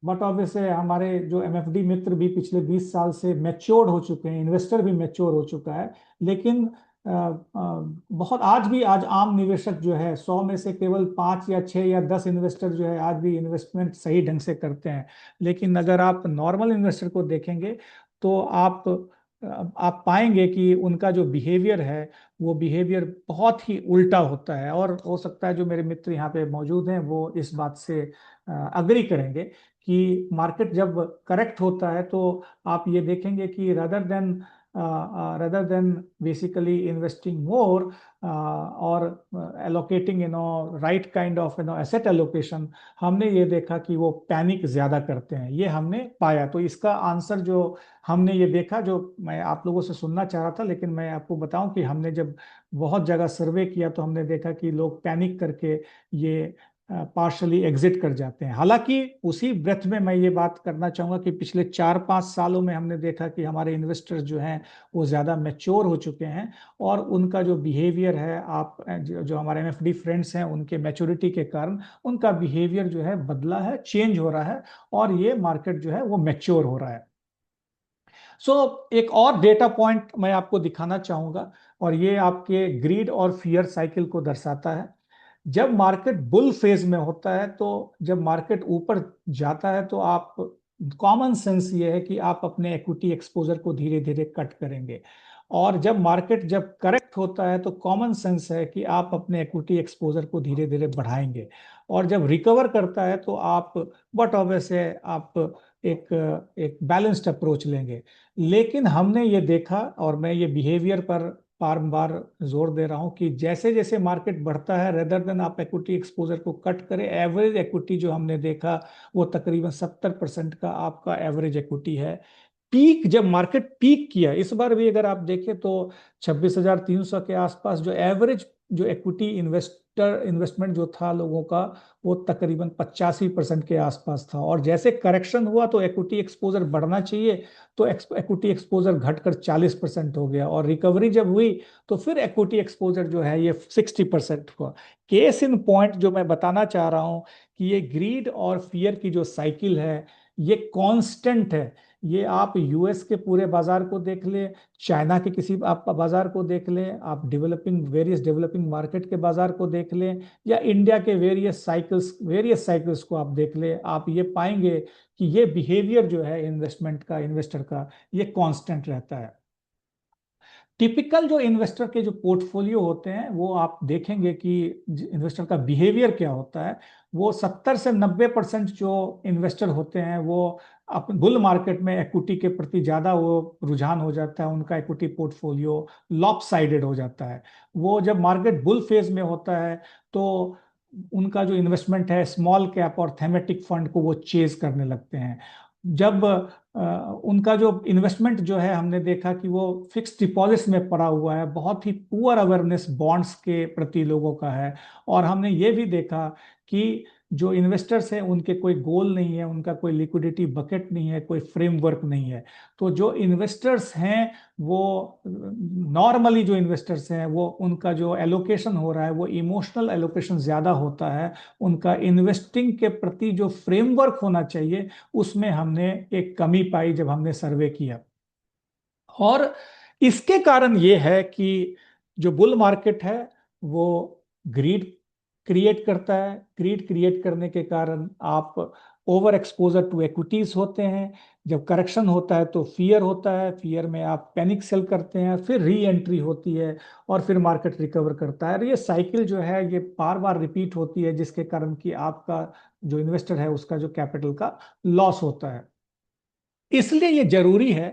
बट ऑब्वियसली हमारे जो एमएफडी मित्र भी पिछले 20 साल से मैच्योर्ड हो चुके हैं, इन्वेस्टर भी मैच्योर हो चुका है। लेकिन बहुत आज आम निवेशक जो है 100 में से केवल 5 या 6 या 10 इन्वेस्टर जो है आज भी इन्वेस्टमेंट सही ढंग से करते हैं। लेकिन अगर आप नॉर्मल इन्वेस्टर को देखेंगे तो आप पाएंगे कि उनका जो बिहेवियर है वो बिहेवियर बहुत ही उल्टा होता है। और हो सकता है जो मेरे मित्र यहाँ पे मौजूद हैं वो इस बात से अग्री करेंगे कि मार्केट जब करेक्ट होता है तो आप ये देखेंगे कि rather than basically investing more or allocating right kind of asset allocation, हमने ये देखा कि वो पैनिक ज्यादा करते हैं, ये हमने पाया। तो इसका आंसर जो हमने ये देखा, जो मैं आप लोगों से सुनना चाह रहा था, लेकिन मैं आपको बताऊं कि हमने जब बहुत जगह सर्वे किया तो हमने देखा कि लोग पैनिक करके ये पार्शली एग्जिट कर जाते हैं। हालांकि उसी ब्रेथ में मैं ये बात करना चाहूंगा कि पिछले 4-5 सालों में हमने देखा कि हमारे इन्वेस्टर्स जो हैं वो ज्यादा मैच्योर हो चुके हैं, और उनका जो बिहेवियर है, आप जो हमारे एमएफडी फ्रेंड्स हैं उनके मैच्योरिटी के कारण उनका बिहेवियर जो है बदला है, चेंज हो रहा है, और ये मार्केट जो है वो मैच्योर हो रहा है। एक और डेटा पॉइंट मैं आपको दिखाना चाहूंगा, और ये आपके ग्रीड और फियर साइकिल को दर्शाता है। जब मार्केट बुल फेज में होता है, तो जब मार्केट ऊपर जाता है तो आप, कॉमन सेंस ये है कि आप अपने इक्विटी एक्सपोजर को धीरे धीरे कट करेंगे। और जब मार्केट जब करेक्ट होता है तो कॉमन सेंस है कि आप अपने इक्विटी एक्सपोजर को धीरे धीरे बढ़ाएंगे। और जब रिकवर करता है तो आप, बट ऑब्वियस है, आप एक एक बैलेंस्ड अप्रोच लेंगे। लेकिन हमने ये देखा, और मैं ये बिहेवियर पर बार बार जोर दे रहा हूं कि जैसे जैसे मार्केट बढ़ता है, रेदर देन आप इक्विटी एक्सपोजर को कट करें, एवरेज इक्विटी जो हमने देखा वो तकरीबन 70% का आपका एवरेज इक्विटी है। पीक, जब मार्केट पीक किया इस बार भी अगर आप देखें तो 26,300 के आसपास जो एवरेज जो इक्विटी इन्वेस्टमेंट जो था लोगों का, वो तकरीबन 85% के आसपास था। और जैसे करेक्शन हुआ तो इक्विटी एक्सपोजर बढ़ना चाहिए, तो इक्विटी एक्सपोजर घटकर 40% हो गया, और रिकवरी जब हुई तो फिर इक्विटी एक्सपोजर जो है ये 60% हुआ। केस इन पॉइंट जो मैं बताना चाह रहा हूं कि ये ग्रीड और फियर की जो साइकिल है ये कांस्टेंट है। ये आप यूएस के पूरे बाजार को देख लें, चाइना के किसी आप बाजार को देख लें, आप वेरियस डेवलपिंग मार्केट के बाजार को देख लें, या इंडिया के वेरियस साइकिल्स को आप देख लें, आप ये पाएंगे कि ये बिहेवियर जो है इन्वेस्टर का ये कांस्टेंट रहता है। टिपिकल जो इन्वेस्टर के जो पोर्टफोलियो होते हैं वो आप देखेंगे कि इन्वेस्टर का बिहेवियर क्या होता है। वो 70 से 90% जो इन्वेस्टर होते हैं वो अपन बुल मार्केट में इक्विटी के प्रति ज्यादा वो रुझान हो जाता है, उनका इक्विटी पोर्टफोलियो लॉपसाइडेड हो जाता है। वो जब मार्केट बुल फेज में होता है तो उनका जो इन्वेस्टमेंट है स्मॉल कैप और थेमेटिक फंड को वो चेज करने लगते हैं। जब उनका जो इन्वेस्टमेंट जो है हमने देखा कि वो फिक्स डिपॉजिट्स में पड़ा हुआ है, बहुत ही पुअर अवेयरनेस बॉन्ड्स के प्रति लोगों का है। और हमने ये भी देखा कि जो इन्वेस्टर्स हैं उनके कोई गोल नहीं है, उनका कोई लिक्विडिटी बकेट नहीं है, कोई फ्रेमवर्क नहीं है। तो जो इन्वेस्टर्स हैं वो नॉर्मली जो इन्वेस्टर्स हैं वो उनका जो एलोकेशन हो रहा है वो इमोशनल एलोकेशन ज्यादा होता है। उनका इन्वेस्टिंग के प्रति जो फ्रेमवर्क होना चाहिए उसमें हमने एक कमी पाई जब हमने सर्वे किया। और इसके कारण ये है कि जो बुल मार्केट है वो ग्रीड क्रिएट करता है। ग्रीड क्रिएट करने के कारण आप ओवर एक्सपोजर टू इक्विटीज होते हैं। जब करेक्शन होता है तो फियर होता है, फियर में आप पैनिक सेल करते हैं, फिर री एंट्री होती है और फिर मार्केट रिकवर करता है। और ये साइकिल जो है ये बार बार रिपीट होती है, जिसके कारण कि आपका जो इन्वेस्टर है उसका जो कैपिटल का लॉस होता है। इसलिए ये जरूरी है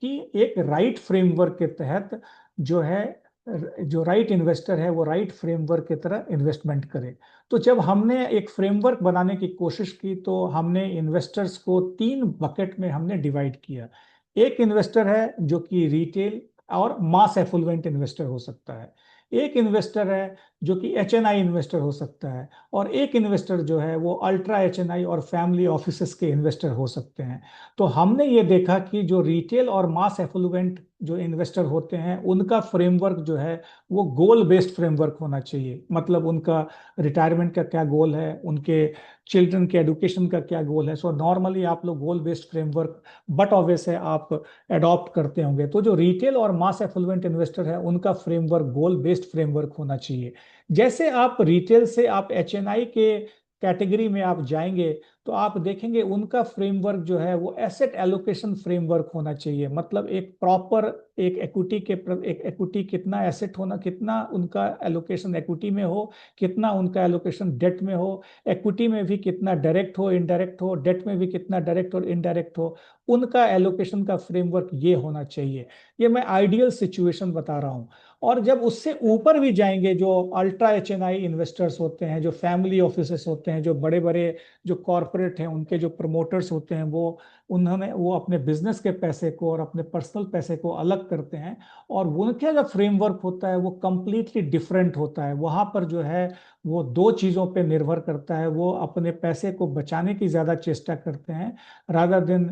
कि एक राइट फ्रेमवर्क के तहत जो है जो राइट इन्वेस्टर है वो राइट फ्रेमवर्क की तरह इन्वेस्टमेंट करे। तो जब हमने एक फ्रेमवर्क बनाने की कोशिश की तो हमने इन्वेस्टर्स को 3 बकेट में हमने डिवाइड किया। एक इन्वेस्टर है जो कि रिटेल और मास एफुलुएंट इन्वेस्टर हो सकता है। एक इन्वेस्टर है जो कि एचएनआई इन्वेस्टर हो सकता है। और एक इन्वेस्टर जो है वो अल्ट्रा एचएनआई और फैमिली ऑफिसेस के इन्वेस्टर हो सकते हैं। तो हमने ये देखा कि जो रिटेल और मास एफ्लुएंट जो इन्वेस्टर होते हैं उनका फ्रेमवर्क जो है वो गोल बेस्ड फ्रेमवर्क होना चाहिए। मतलब उनका रिटायरमेंट का क्या गोल है, उनके चिल्ड्रन के एडुकेशन का क्या गोल है। सो नॉर्मली आप लोग गोल बेस्ड फ्रेमवर्क बट ऑब्वियस है आप अडॉप्ट करते होंगे। तो जो रिटेल और मास एफ्लुएंट इन्वेस्टर है उनका फ्रेमवर्क गोल बेस्ड फ्रेमवर्क होना चाहिए। जैसे आप रिटेल से आप एचएनआई के कैटेगरी में आप जाएंगे तो आप देखेंगे उनका फ्रेमवर्क जो है वो एसेट एलोकेशन फ्रेमवर्क होना चाहिए। मतलब एक प्रॉपर एक इक्विटी कितना एसेट होना, कितना उनका एलोकेशन इक्विटी में हो, कितना उनका एलोकेशन डेट में हो, इक्विटी में भी कितना डायरेक्ट हो इनडायरेक्ट हो, डेट में भी कितना डायरेक्ट और इनडायरेक्ट हो, उनका एलोकेशन का फ्रेमवर्क ये होना चाहिए। ये मैं आइडियल सिचुएशन बता रहा हूँ। और जब उससे ऊपर भी जाएंगे, जो अल्ट्रा एचएनआई इन्वेस्टर्स होते हैं, जो फैमिली ऑफिसेस होते हैं, जो बड़े बड़े जो कॉरपोरेट हैं उनके जो प्रमोटर्स होते हैं वो अपने बिजनेस के पैसे को और अपने पर्सनल पैसे को अलग करते हैं। और उनका जो फ्रेमवर्क होता है वो कंप्लीटली डिफरेंट होता है। वहां पर जो है वो 2 चीजों पे निर्भर करता है। वो अपने पैसे को बचाने की ज्यादा चेष्टा करते हैं रादर देन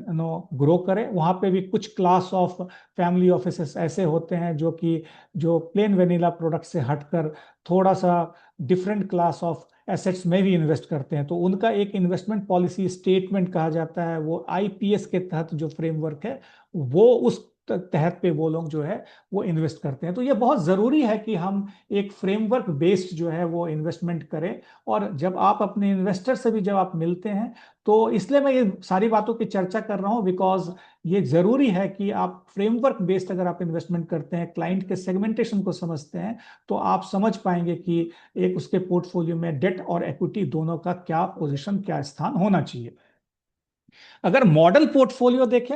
ग्रो करें। वहां पे भी कुछ क्लास ऑफ फैमिली ऑफिसेस ऐसे होते हैं जो प्लेन वेनिला प्रोडक्ट से हटकर थोड़ा सा डिफरेंट क्लास ऑफ एसेट्स में भी इन्वेस्ट करते हैं। तो उनका एक इन्वेस्टमेंट पॉलिसी स्टेटमेंट कहा जाता है, वो आईपीएस के तहत जो फ्रेमवर्क है वो उस तहत पे वो लोग जो है वो इन्वेस्ट करते हैं। तो ये बहुत ज़रूरी है कि हम एक फ्रेमवर्क बेस्ड जो है वो इन्वेस्टमेंट करें। और जब आप अपने इन्वेस्टर से भी जब आप मिलते हैं तो इसलिए मैं ये सारी बातों की चर्चा कर रहा हूँ, बिकॉज ये जरूरी है कि आप फ्रेमवर्क बेस्ड अगर आप इन्वेस्टमेंट करते हैं, क्लाइंट के सेगमेंटेशन को समझते हैं, तो आप समझ पाएंगे कि एक उसके पोर्टफोलियो में डेट और इक्विटी दोनों का क्या पोजीशन, क्या स्थान होना चाहिए। अगर मॉडल पोर्टफोलियो देखें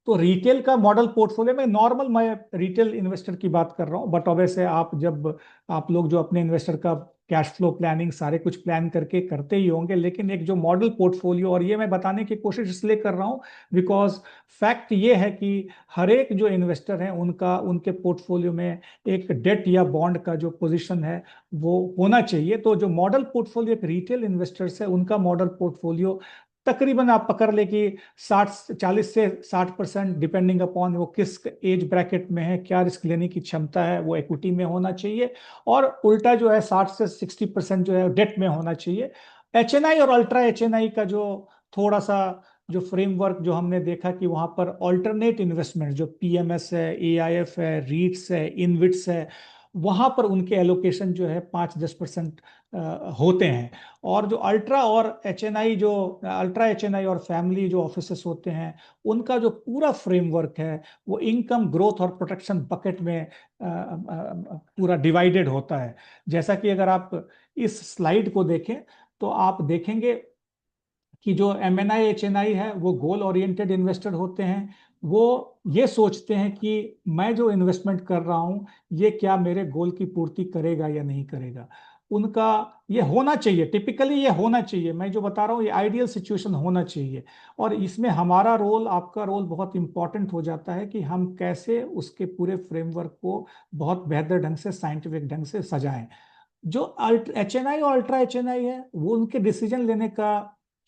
तो रिटेल का मॉडल पोर्टफोलियो में नॉर्मल, मैं रिटेल इन्वेस्टर की बात कर रहा हूँ, बट ऑब्वियस है आप जब आप लोग जो अपने इन्वेस्टर का कैश फ्लो प्लानिंग सारे कुछ प्लान करके करते ही होंगे, लेकिन एक जो मॉडल पोर्टफोलियो, और ये मैं बताने की कोशिश इसलिए कर रहा हूँ बिकॉज फैक्ट ये है कि हर एक जो इन्वेस्टर हैं उनका उनके पोर्टफोलियो में एक डेट या बॉन्ड का जो पोजीशन है वो होना चाहिए। तो जो मॉडल पोर्टफोलियो एक रिटेल इन्वेस्टर्स है उनका मॉडल पोर्टफोलियो तकरीबन आप पकड़ ले कि 40 से 60% डिपेंडिंग अपॉन वो किस एज ब्रैकेट में है, क्या रिस्क लेने की क्षमता है, वो इक्विटी में होना चाहिए। और उल्टा जो है 60 से 60% जो है डेट में होना चाहिए। एचएनआई और अल्ट्रा एचएनआई का जो थोड़ा सा जो फ्रेमवर्क जो हमने देखा कि वहां पर ऑल्टरनेट इन्वेस्टमेंट जो पीएमएस है, एआईएफ है, रीट्स है, इनविट्स है, वहां पर उनके एलोकेशन जो है 5-10% होते हैं। और जो अल्ट्रा और एचएनआई जो अल्ट्रा एचएनआई और फैमिली जो ऑफिसेस होते हैं उनका जो पूरा फ्रेमवर्क है वो इनकम ग्रोथ और प्रोटेक्शन बकेट में पूरा डिवाइडेड होता है। जैसा कि अगर आप इस स्लाइड को देखें तो आप देखेंगे कि जो एमएनआई एचएनआई है वो गोल ओरिएंटेड इन्वेस्टर होते हैं। वो ये सोचते हैं कि मैं जो इन्वेस्टमेंट कर रहा हूं ये क्या मेरे गोल की पूर्ति करेगा या नहीं करेगा। उनका ये होना चाहिए, टिपिकली ये होना चाहिए, मैं जो बता रहा हूँ ये आइडियल सिचुएशन होना चाहिए। और इसमें हमारा रोल, आपका रोल बहुत इंपॉर्टेंट हो जाता है कि हम कैसे उसके पूरे फ्रेमवर्क को बहुत बेहतर ढंग से, साइंटिफिक ढंग से सजाएं। जो एच एन आई और अल्ट्रा एच एन आई है वो उनके डिसीजन लेने का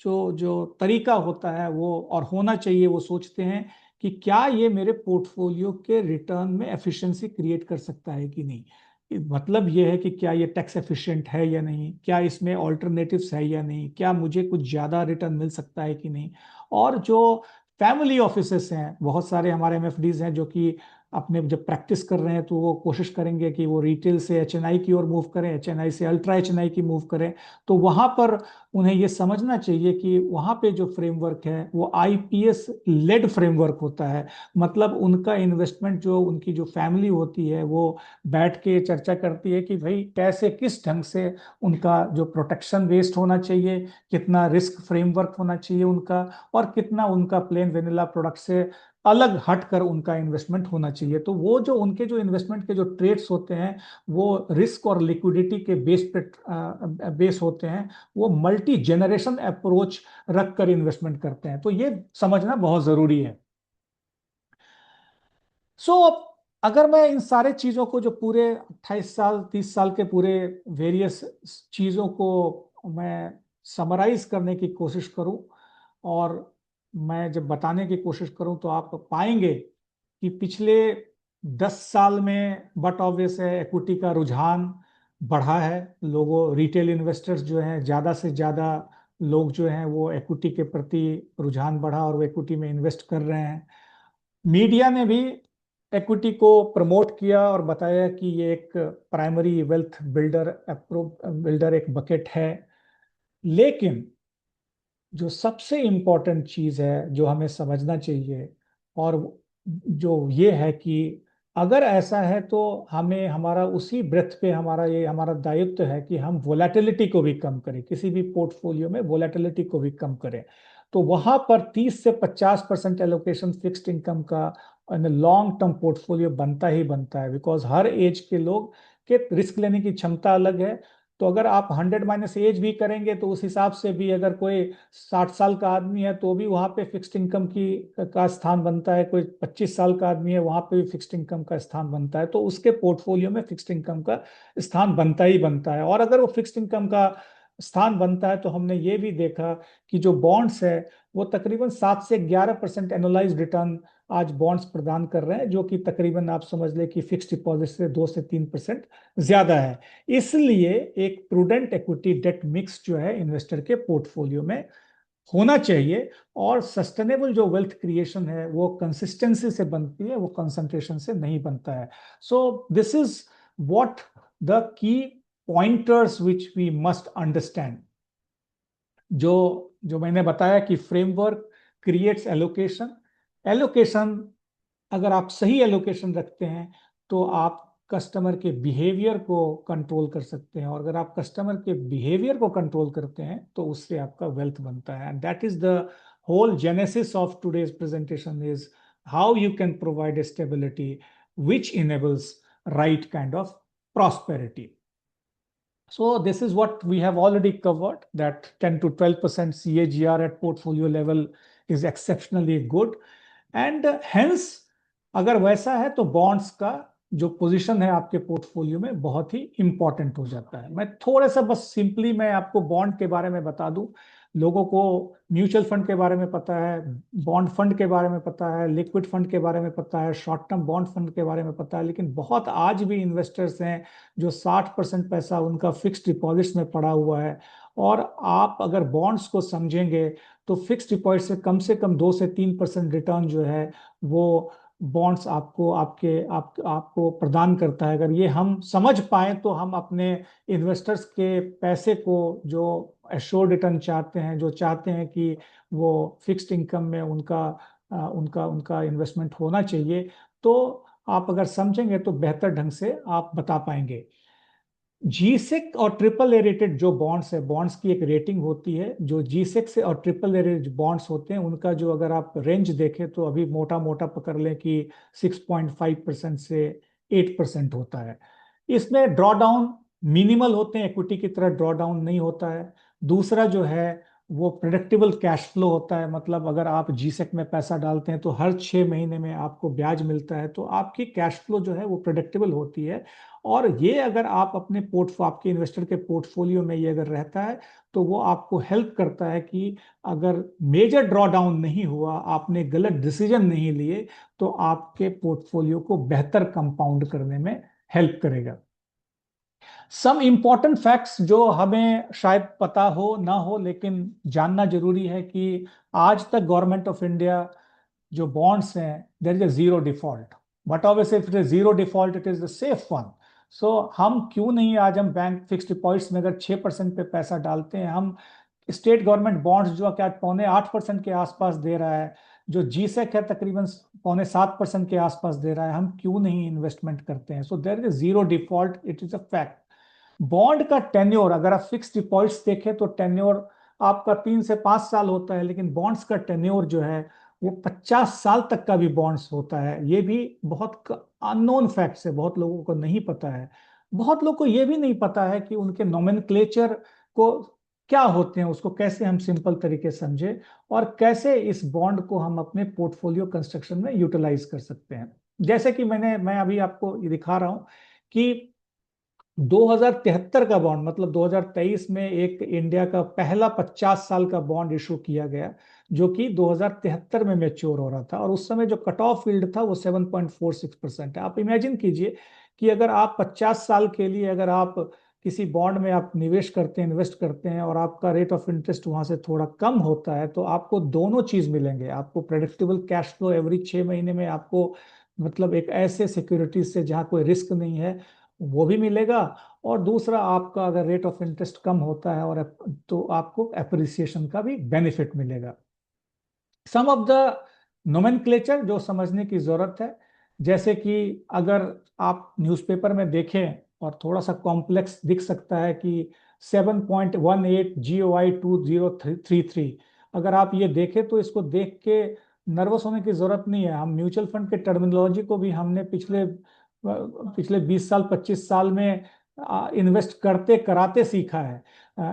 जो जो तरीका होता है वो और होना चाहिए, वो सोचते हैं कि क्या ये मेरे पोर्टफोलियो के रिटर्न में एफिशिएंसी क्रिएट कर सकता है कि नहीं। मतलब ये है कि क्या ये टैक्स एफिशिएंट है या नहीं, क्या इसमें ऑल्टरनेटिव्स है या नहीं, क्या मुझे कुछ ज़्यादा रिटर्न मिल सकता है कि नहीं। और जो फैमिली ऑफिसेस हैं, बहुत सारे हमारे एमएफडीज हैं जो कि अपने जब प्रैक्टिस कर रहे हैं तो वो कोशिश करेंगे कि वो रिटेल से एचएनआई की ओर मूव करें, एचएनआई से अल्ट्रा एचएनआई की मूव करें। तो वहां पर उन्हें ये समझना चाहिए कि वहां पे जो फ्रेमवर्क है वो आईपीएस लेड फ्रेमवर्क होता है। मतलब उनका इन्वेस्टमेंट, जो उनकी जो फैमिली होती है वो बैठ के चर्चा करती है कि भाई कैसे किस ढंग से उनका जो प्रोटेक्शन वेस्ट होना चाहिए, कितना रिस्क फ्रेमवर्क होना चाहिए उनका, और कितना उनका प्लेन वेनिला प्रोडक्ट से अलग हटकर उनका इन्वेस्टमेंट होना चाहिए। तो वो जो उनके जो इन्वेस्टमेंट के जो ट्रेड्स होते हैं वो रिस्क और लिक्विडिटी के बेस होते हैं। वो मल्टी जनरेशन अप्रोच रखकर इन्वेस्टमेंट करते हैं, तो ये समझना बहुत जरूरी है। सो अगर मैं इन सारे चीजों को, जो पूरे 28 साल 30 साल के पूरे वेरियस चीजों को मैं समराइज करने की कोशिश करूं, और मैं जब बताने की कोशिश करूं तो आप पाएंगे कि पिछले 10 साल में बट ऑब्वियस है इक्विटी का रुझान बढ़ा है। लोगों, रिटेल इन्वेस्टर्स जो हैं, ज़्यादा से ज़्यादा लोग जो हैं वो इक्विटी के प्रति रुझान बढ़ा और वो इक्विटी में इन्वेस्ट कर रहे हैं। मीडिया ने भी इक्विटी को प्रमोट किया और बताया कि ये एक प्राइमरी वेल्थ बिल्डर एक बकेट है। लेकिन जो सबसे इम्पोर्टेंट चीज है जो हमें समझना चाहिए, और जो ये है कि अगर ऐसा है तो हमें हमारा उसी ब्रेथ पे हमारा दायित्व है कि हम वोलेटिलिटी को भी कम करें, किसी भी पोर्टफोलियो में वोलेटिलिटी को भी कम करें। तो वहां पर 30 से 50% एलोकेशन फिक्स्ड इनकम का लॉन्ग टर्म पोर्टफोलियो बनता ही बनता है, बिकॉज हर एज के लोग के रिस्क लेने की क्षमता अलग है। तो अगर आप 100 - एज भी करेंगे तो उस हिसाब से भी अगर कोई 60 साल का आदमी है तो भी वहां पे फिक्स्ड इनकम की का स्थान बनता है, कोई 25 साल का आदमी है वहां पे भी फिक्स्ड इनकम का स्थान बनता है, तो उसके पोर्टफोलियो में फिक्स्ड इनकम का स्थान बनता ही बनता है। और अगर वो फिक्स्ड इनकम का स्थान बनता है तो हमने ये भी देखा कि जो बॉन्ड्स है वो तकरीबन 7 से 11% एनुअलाइज रिटर्न आज बॉन्ड्स प्रदान कर रहे हैं, जो कि तकरीबन आप समझ लें कि फिक्स्ड डिपॉजिट से 2 से 3% ज्यादा है। इसलिए एक प्रूडेंट इक्विटी डेट मिक्स जो है इन्वेस्टर के पोर्टफोलियो में होना चाहिए। और सस्टेनेबल जो वेल्थ क्रिएशन है वो कंसिस्टेंसी से बनती है, वो कंसंट्रेशन से नहीं बनता है। So this is what the key pointers which we must understand. जो जो मैंने बताया कि फ्रेमवर्क क्रिएट्स एलोकेशन। एलोकेशन, अगर आप सही एलोकेशन रखते हैं तो आप कस्टमर के बिहेवियर को कंट्रोल कर सकते हैं, और अगर आप कस्टमर के बिहेवियर को कंट्रोल करते हैं तो उससे आपका वेल्थ बनता है। And that is the whole genesis of today's presentation is how you can provide a stability which enables right kind of prosperity. So this is what we have already covered, that 10 to 12% CAGR at portfolio level is exceptionally good. And hence अगर वैसा है तो bonds का जो position है आपके portfolio में बहुत ही इंपॉर्टेंट हो जाता है। मैं थोड़ा सा बस सिंपली मैं आपको बॉन्ड के बारे में बता दूं। लोगों को म्यूचुअल फंड के बारे में पता है, बॉन्ड फंड के बारे में पता है, लिक्विड फंड के बारे में पता है, शॉर्ट टर्म बॉन्ड फंड के बारे में पता है, लेकिन बहुत आज भी इन्वेस्टर्स हैं जो 60% पैसा उनका फिक्स्ड डिपॉजिट्स में पड़ा हुआ है। और आप अगर बॉन्ड्स को समझेंगे तो फिक्स डिपॉजिट से कम 2 से 3% रिटर्न जो है वो बॉन्ड्स आपको प्रदान करता है। अगर ये हम समझ पाए तो हम अपने इन्वेस्टर्स के पैसे को जो एश्योर्ड रिटर्न चाहते हैं, जो चाहते हैं कि वो फिक्स्ड इनकम में उनका इन्वेस्टमेंट होना चाहिए, तो आप अगर समझेंगे तो बेहतर ढंग से आप बता पाएंगे। G6 और ट्रिपल ए रेटेड जो बॉन्ड्स है, बॉन्ड्स की एक रेटिंग होती है। जो G6 और ट्रिपल ए रेटेड बॉन्ड्स होते हैं उनका जो अगर आप रेंज देखें तो अभी मोटा मोटा पकड़ लें कि 6.5% से 8% होता है। इसमें ड्रॉ डाउन मिनिमल होते हैं, इक्विटी की तरह ड्रॉ डाउन नहीं होता है। दूसरा जो है वो प्रेडिक्टेबल कैश फ्लो होता है, मतलब अगर आप G6 में पैसा डालते हैं तो हर 6 महीने में आपको ब्याज मिलता है, तो आपकी कैश फ्लो जो है वो प्रेडिक्टेबल होती है। और ये अगर आप आपके इन्वेस्टर के पोर्टफोलियो में ये अगर रहता है तो वो आपको हेल्प करता है कि अगर मेजर ड्रॉ डाउन नहीं हुआ, आपने गलत डिसीजन नहीं लिए, तो आपके पोर्टफोलियो को बेहतर कंपाउंड करने में हेल्प करेगा। सम इंपॉर्टेंट फैक्ट्स जो हमें शायद पता हो ना हो लेकिन जानना जरूरी है कि आज तक गवर्नमेंट ऑफ इंडिया जो बॉन्ड्स हैं, there is a zero default. But obviously if it is zero default it is the safe one. So हम क्यों नहीं, आज हम बैंक फिक्स डिपॉजिट्स में अगर 6% पे पैसा डालते हैं, हम स्टेट गवर्नमेंट बॉन्ड्स जो क्या 7.25% के आसपास दे रहा है, जो जीसेक है तकरीबन 7.25% के आसपास दे रहा है, हम क्यों नहीं इन्वेस्टमेंट करते हैं। So there is zero default, it is a fact. Bond का टेन्योर अगर आप फिक्स डिपॉजिट्स देखें तो टेन्योर आपका 3 से 5 साल होता है, लेकिन बॉन्ड्स का टेन्योर जो है वो 50 साल तक का भी बॉन्ड्स होता है। ये भी बहुत अननोन फैक्ट्स है, बहुत लोगों को नहीं पता है। बहुत लोग को ये भी नहीं पता है कि उनके नोमेनक्लेचर को क्या होते हैं, उसको कैसे हम सिंपल तरीके से समझे और कैसे इस बॉन्ड को हम अपने पोर्टफोलियो कंस्ट्रक्शन में यूटिलाइज कर सकते हैं। जैसे कि मैं अभी आपको ये दिखा रहा हूं कि 2073 का बॉन्ड, मतलब 2023 में एक इंडिया का पहला 50 साल का बॉन्ड इशू किया गया जो कि 2073 में मैच्योर हो रहा था, और उस समय जो कट ऑफ फील्ड था वो 7.46% है। आप इमेजिन कीजिए कि अगर आप 50 साल के लिए अगर आप किसी बॉन्ड में आप निवेश करते हैं, इन्वेस्ट करते हैं, और आपका रेट ऑफ इंटरेस्ट वहां से थोड़ा कम होता है, तो आपको दोनों चीज मिलेंगे। आपको प्रेडिक्टेबल कैश फ्लो एवरी 6 महीने में आपको, मतलब एक ऐसे सिक्योरिटीज से जहां कोई रिस्क नहीं है, वो भी मिलेगा। और दूसरा, आपका अगर रेट ऑफ इंटरेस्ट कम होता है और तो आपको अप्रिसिएशन का भी बेनिफिट मिलेगा। सम ऑफ द नोमेनक्लेचर जो समझने की जरूरत है, जैसे कि अगर आप न्यूज़पेपर में देखें और थोड़ा सा कॉम्प्लेक्स दिख सकता है कि 7.18 GOI 2033, अगर आप ये देखें तो इसको देख के नर्वस होने की जरूरत नहीं है। हम म्यूचुअल फंड के टर्मिनोलॉजी को भी हमने पिछले पिछले 20 साल 25 साल में इन्वेस्ट करते कराते सीखा है।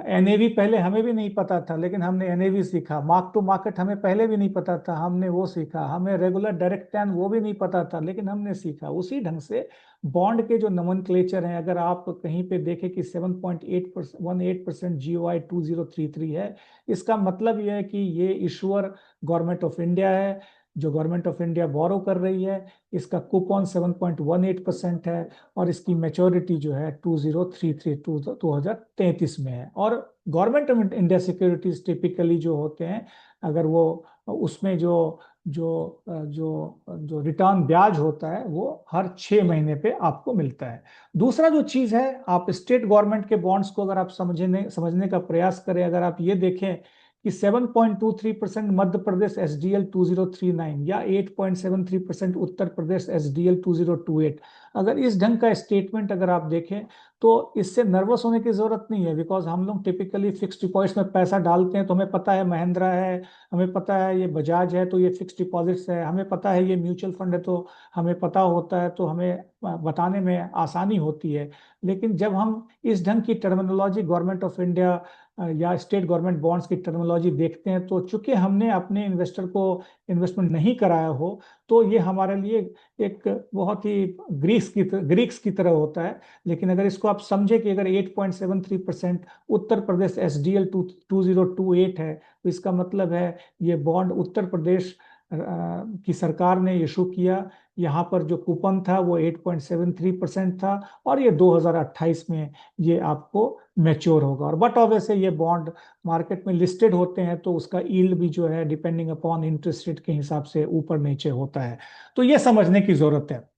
एनएवी पहले हमें भी नहीं पता था, लेकिन हमने एनएवी सीखा। मार्क टू मार्केट हमें पहले भी नहीं पता था, हमने वो सीखा। हमें रेगुलर डायरेक्ट टैन वो भी नहीं पता था, लेकिन हमने सीखा। उसी ढंग से बॉन्ड के जो नोमेनक्लेचर हैं, अगर आप कहीं पे देखें कि 7.18% GOI 2033 है, इसका मतलब यह है कि ये इशूअर गवर्नमेंट ऑफ इंडिया है। जो गवर्नमेंट ऑफ इंडिया बोरो कर रही है, इसका कूपन 7.18% है, और इसकी मेच्योरिटी जो है 2033 में है। और government of India securities typically जो होते हैं, अगर वो उसमें जो जो जो जो रिटर्न ब्याज होता है वो हर 6 महीने पे आपको मिलता है। दूसरा जो चीज है, आप स्टेट गवर्नमेंट के बॉन्ड्स को अगर आप समझने का प्रयास करें, अगर आप ये देखें कि 7.23% मध्य प्रदेश SDL 2039 या 8.73% उत्तर प्रदेश SDL 2028, अगर इस ढंग का स्टेटमेंट अगर आप देखें तो इससे नर्वस होने की जरूरत नहीं है, बिकॉज हम लोग टिपिकली फिक्स डिपॉजिट्स में पैसा डालते हैं तो हमें पता है महिंद्रा है, हमें पता है ये बजाज है तो ये फिक्स डिपॉजिट्स है, हमें पता है ये म्यूचुअल फंड है तो हमें पता होता है, तो हमें बताने में आसानी होती है। लेकिन जब हम इस ढंग की टर्मिनोलॉजी गवर्नमेंट ऑफ इंडिया या स्टेट गवर्नमेंट बॉन्ड्स की टर्मिनोलॉजी देखते हैं, तो चूंकि हमने अपने इन्वेस्टर को इन्वेस्टमेंट नहीं कराया हो तो ये हमारे लिए एक बहुत ही ग्रीक्स की तरह होता है। लेकिन अगर इसको आप समझे कि अगर 8.73% उत्तर प्रदेश SDL 2028 है, तो इसका मतलब है ये बॉन्ड उत्तर प्रदेश की सरकार ने इशू किया। यहाँ पर जो कूपन था वो 8.73% था, और ये 2028 में ये आपको मैच्योर होगा। और बट ऑब्वियसली ये बॉन्ड मार्केट में लिस्टेड होते हैं तो उसका यील्ड भी जो है डिपेंडिंग अपॉन इंटरेस्ट रेट के हिसाब से ऊपर नीचे होता है। तो ये समझने की जरूरत है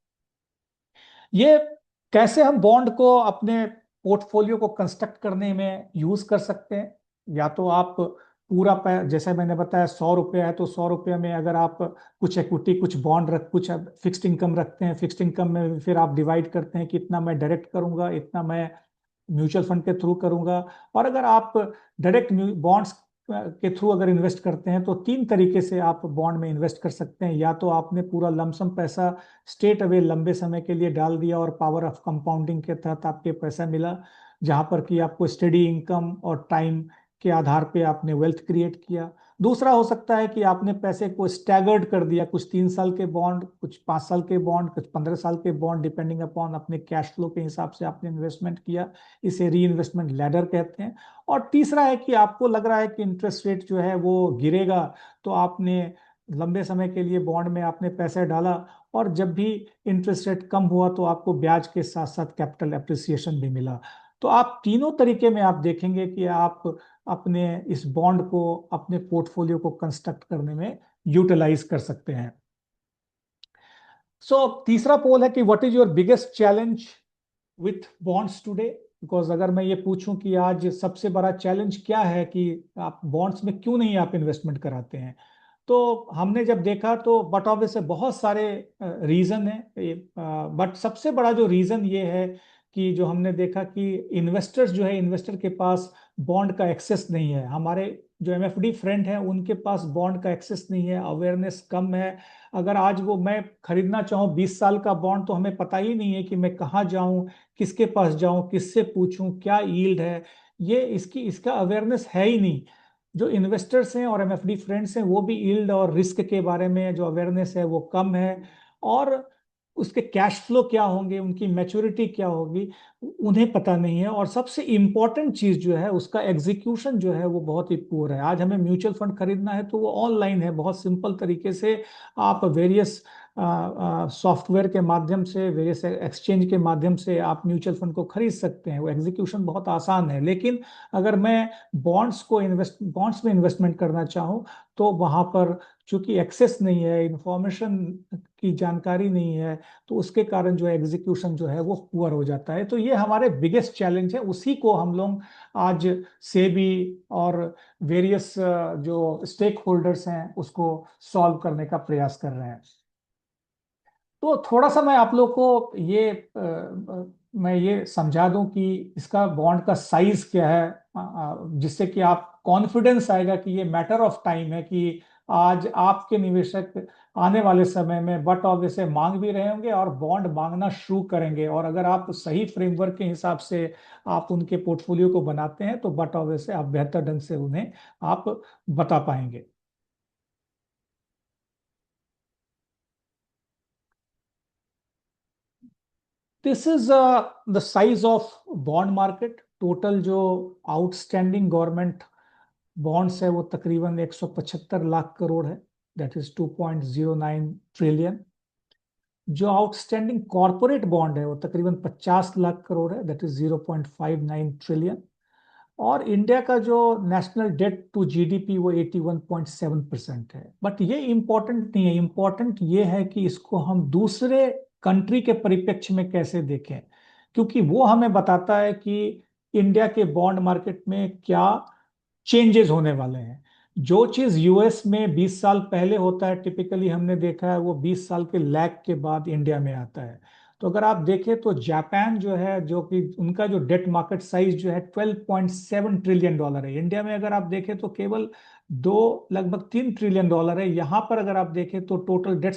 ये कैसे हम बॉन्ड को अपने पोर्टफोलियो को कंस्ट्रक्ट करने में यूज कर सकते हैं। या तो आप पूरा जैसे मैंने बताया 100 रुपये है तो 100 रुपये में अगर आप कुछ इक्विटी कुछ बॉन्ड रख कुछ फिक्स्ड इनकम रखते हैं, फिक्स्ड इनकम में फिर आप डिवाइड करते हैं कि इतना मैं डायरेक्ट करूंगा, इतना मैं म्यूचुअल फंड के थ्रू करूंगा। और अगर आप डायरेक्ट बॉन्ड्स के थ्रू अगर इन्वेस्ट करते हैं तो तीन तरीके से आप बॉन्ड में इन्वेस्ट कर सकते हैं। या तो आपने पूरा लमसम पैसा स्ट्रेट अवे लंबे समय के लिए डाल दिया और पावर ऑफ कंपाउंडिंग के तहत आपके पैसा मिला, जहां पर कि आपको स्टडी इनकम और टाइम के आधार पे आपने वेल्थ क्रिएट किया। दूसरा हो सकता है कि आपने पैसे को स्टैगर्ड कर दिया, कुछ 3 साल के बॉन्ड, कुछ 5 साल के बॉन्ड, कुछ 15 साल के बॉन्ड, डिपेंडिंग अपॉन अपने कैश फ्लो के हिसाब से आपने इन्वेस्टमेंट किया। इसे री इन्वेस्टमेंट लैडर कहते हैं। और तीसरा है कि आपको लग रहा है कि इंटरेस्ट रेट जो है वो गिरेगा, तो आपने लंबे समय के लिए बॉन्ड में आपने पैसे डाला, और जब भी इंटरेस्ट रेट कम हुआ तो आपको ब्याज के साथ साथ कैपिटल एप्रिसिएशन भी मिला। तो आप तीनों तरीके में आप देखेंगे कि आप अपने इस बॉन्ड को अपने पोर्टफोलियो को कंस्ट्रक्ट करने में यूटिलाइज कर सकते हैं। सो तीसरा पोल है कि what is your biggest challenge with bonds today. Because अगर मैं ये पूछूं कि आज सबसे बड़ा चैलेंज क्या है कि आप बॉन्ड्स में क्यों नहीं आप इन्वेस्टमेंट कराते हैं, तो हमने जब देखा तो बट ऑब्वियसली बहुत सारे रीजन है। बट सबसे बड़ा जो रीजन ये है कि जो हमने देखा कि इन्वेस्टर्स जो है, इन्वेस्टर के पास बॉन्ड का एक्सेस नहीं है। हमारे जो MFD फ्रेंड हैं उनके पास बॉन्ड का एक्सेस नहीं है, अवेयरनेस कम है। अगर आज वो मैं खरीदना चाहूँ 20 साल का बॉन्ड तो हमें पता ही नहीं है कि मैं कहाँ जाऊँ, किसके पास जाऊँ, किससे पूछूं, क्या यील्ड है, ये इसका अवेयरनेस है ही नहीं। जो इन्वेस्टर्स हैं और MFD फ्रेंड्स हैं वो भी यील्ड और रिस्क के बारे में जो अवेयरनेस है वो कम है। और उसके कैश फ्लो क्या होंगे, उनकी मैच्योरिटी क्या होगी, उन्हें पता नहीं है। और सबसे इंपॉर्टेंट चीज जो है उसका एग्जीक्यूशन जो है वो बहुत ही पुअर है। आज हमें म्यूचुअल फंड खरीदना है तो वो ऑनलाइन है, बहुत सिंपल तरीके से आप वेरियस सॉफ्टवेयर के माध्यम से, वेरियस एक्सचेंज के माध्यम से आप म्यूचुअल फंड को खरीद सकते हैं, वो एग्जीक्यूशन बहुत आसान है। लेकिन अगर मैं बॉन्ड्स में इन्वेस्टमेंट करना चाहूँ तो वहां पर चूंकि एक्सेस नहीं है, इंफॉर्मेशन की जानकारी नहीं है, तो उसके कारण जो है एग्जीक्यूशन जो है वो पुअर हो जाता है। तो ये हमारे बिगेस्ट चैलेंज है, उसी को हम लोग आज सेबी और वेरियस जो स्टेक होल्डर्स हैं उसको सॉल्व करने का प्रयास कर रहे हैं। तो थोड़ा सा मैं आप लोग को मैं ये समझा दूं कि इसका बॉन्ड का साइज क्या है, जिससे कि आप कॉन्फिडेंस आएगा कि ये मैटर ऑफ टाइम है कि आज आपके निवेशक आने वाले समय में बट ऑब्वियसली मांग भी रहे होंगे और बॉन्ड मांगना शुरू करेंगे। और अगर आप सही फ्रेमवर्क के हिसाब से आप उनके पोर्टफोलियो को बनाते हैं तो बट ऑब्वियसली आप बेहतर ढंग से उन्हें आप बता पाएंगे। This is the size of bond market. Total जो आउटस्टैंडिंग गवर्नमेंट बॉन्ड्स है वो तकरीबन 175 लाख करोड़ है, दैट इज 2.09 ट्रिलियन। जो आउटस्टैंडिंग कॉरपोरेट बॉन्ड है वो तकरीबन 50 लाख करोड़ है, दैट इज 0.59 ट्रिलियन। और इंडिया का जो नेशनल डेट टू GDP वो 81.7% है। बट ये इंपॉर्टेंट नहीं है, इंपॉर्टेंट ये है कि इसको हम दूसरे कंट्री के परिप्रेक्ष्य में कैसे देखें, क्योंकि वो हमें बताता है कि इंडिया के बॉन्ड मार्केट में क्या चेंजेस होने वाले हैं। जो चीज US में 20 साल पहले होता है टिपिकली हमने देखा है वो 20 साल के लैग के बाद इंडिया में आता है। तो अगर आप देखें तो जापान जो है, जो कि उनका जो डेट मार्केट साइज जो है 12.7 ट्रिलियन डॉलर है। इंडिया में अगर आप देखें तो केवल दो लगभग 3 ट्रिलियन डॉलर है। यहाँ पर अगर आप देखें तो total debt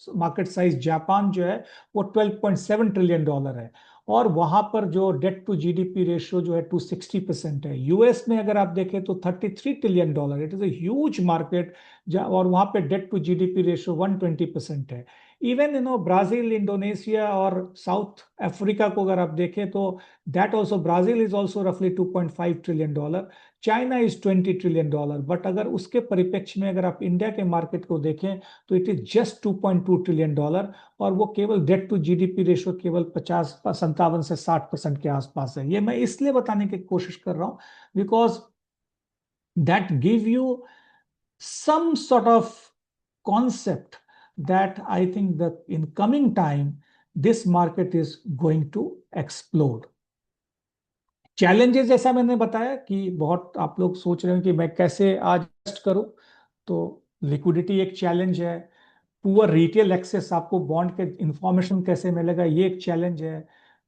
market size Japan जो है वो 12.7 ट्रिलियन डॉलर है। और वहां पर जो डेट टू जीडीपी रेशियो जो है 260% है। यूएस में अगर आप देखें तो 33 trillion dollar, it is a huge market. और वहां पे डेट टू जीडीपी रेशियो 120% है। इवन ब्राजील, इंडोनेशिया और साउथ अफ्रीका को अगर आप देखें तो that also, Brazil is also रफली 2.5 trillion dollar. China is 20 trillion dollar. But अगर उसके परिप्रेक्ष्य में अगर आप इंडिया के मार्केट को देखें तो it is just 2.2 trillion dollar. और वो केवल डेट टू जीडीपी रेशियो केवल 57 से 60% के आसपास है। ये मैं इसलिए बताने की कोशिश कर रहा हूं because that give you some sort of concept that I think that in coming time this market is going to explode. Challenges जैसा मैंने बताया कि बहुत आप लोग सोच रहे हो कि मैं कैसे आज इन्वेस्ट करूं, तो लिक्विडिटी एक चैलेंज है। पुअर रिटेल एक्सेस, आपको बॉन्ड के इंफॉर्मेशन कैसे मिलेगा, ये एक चैलेंज है।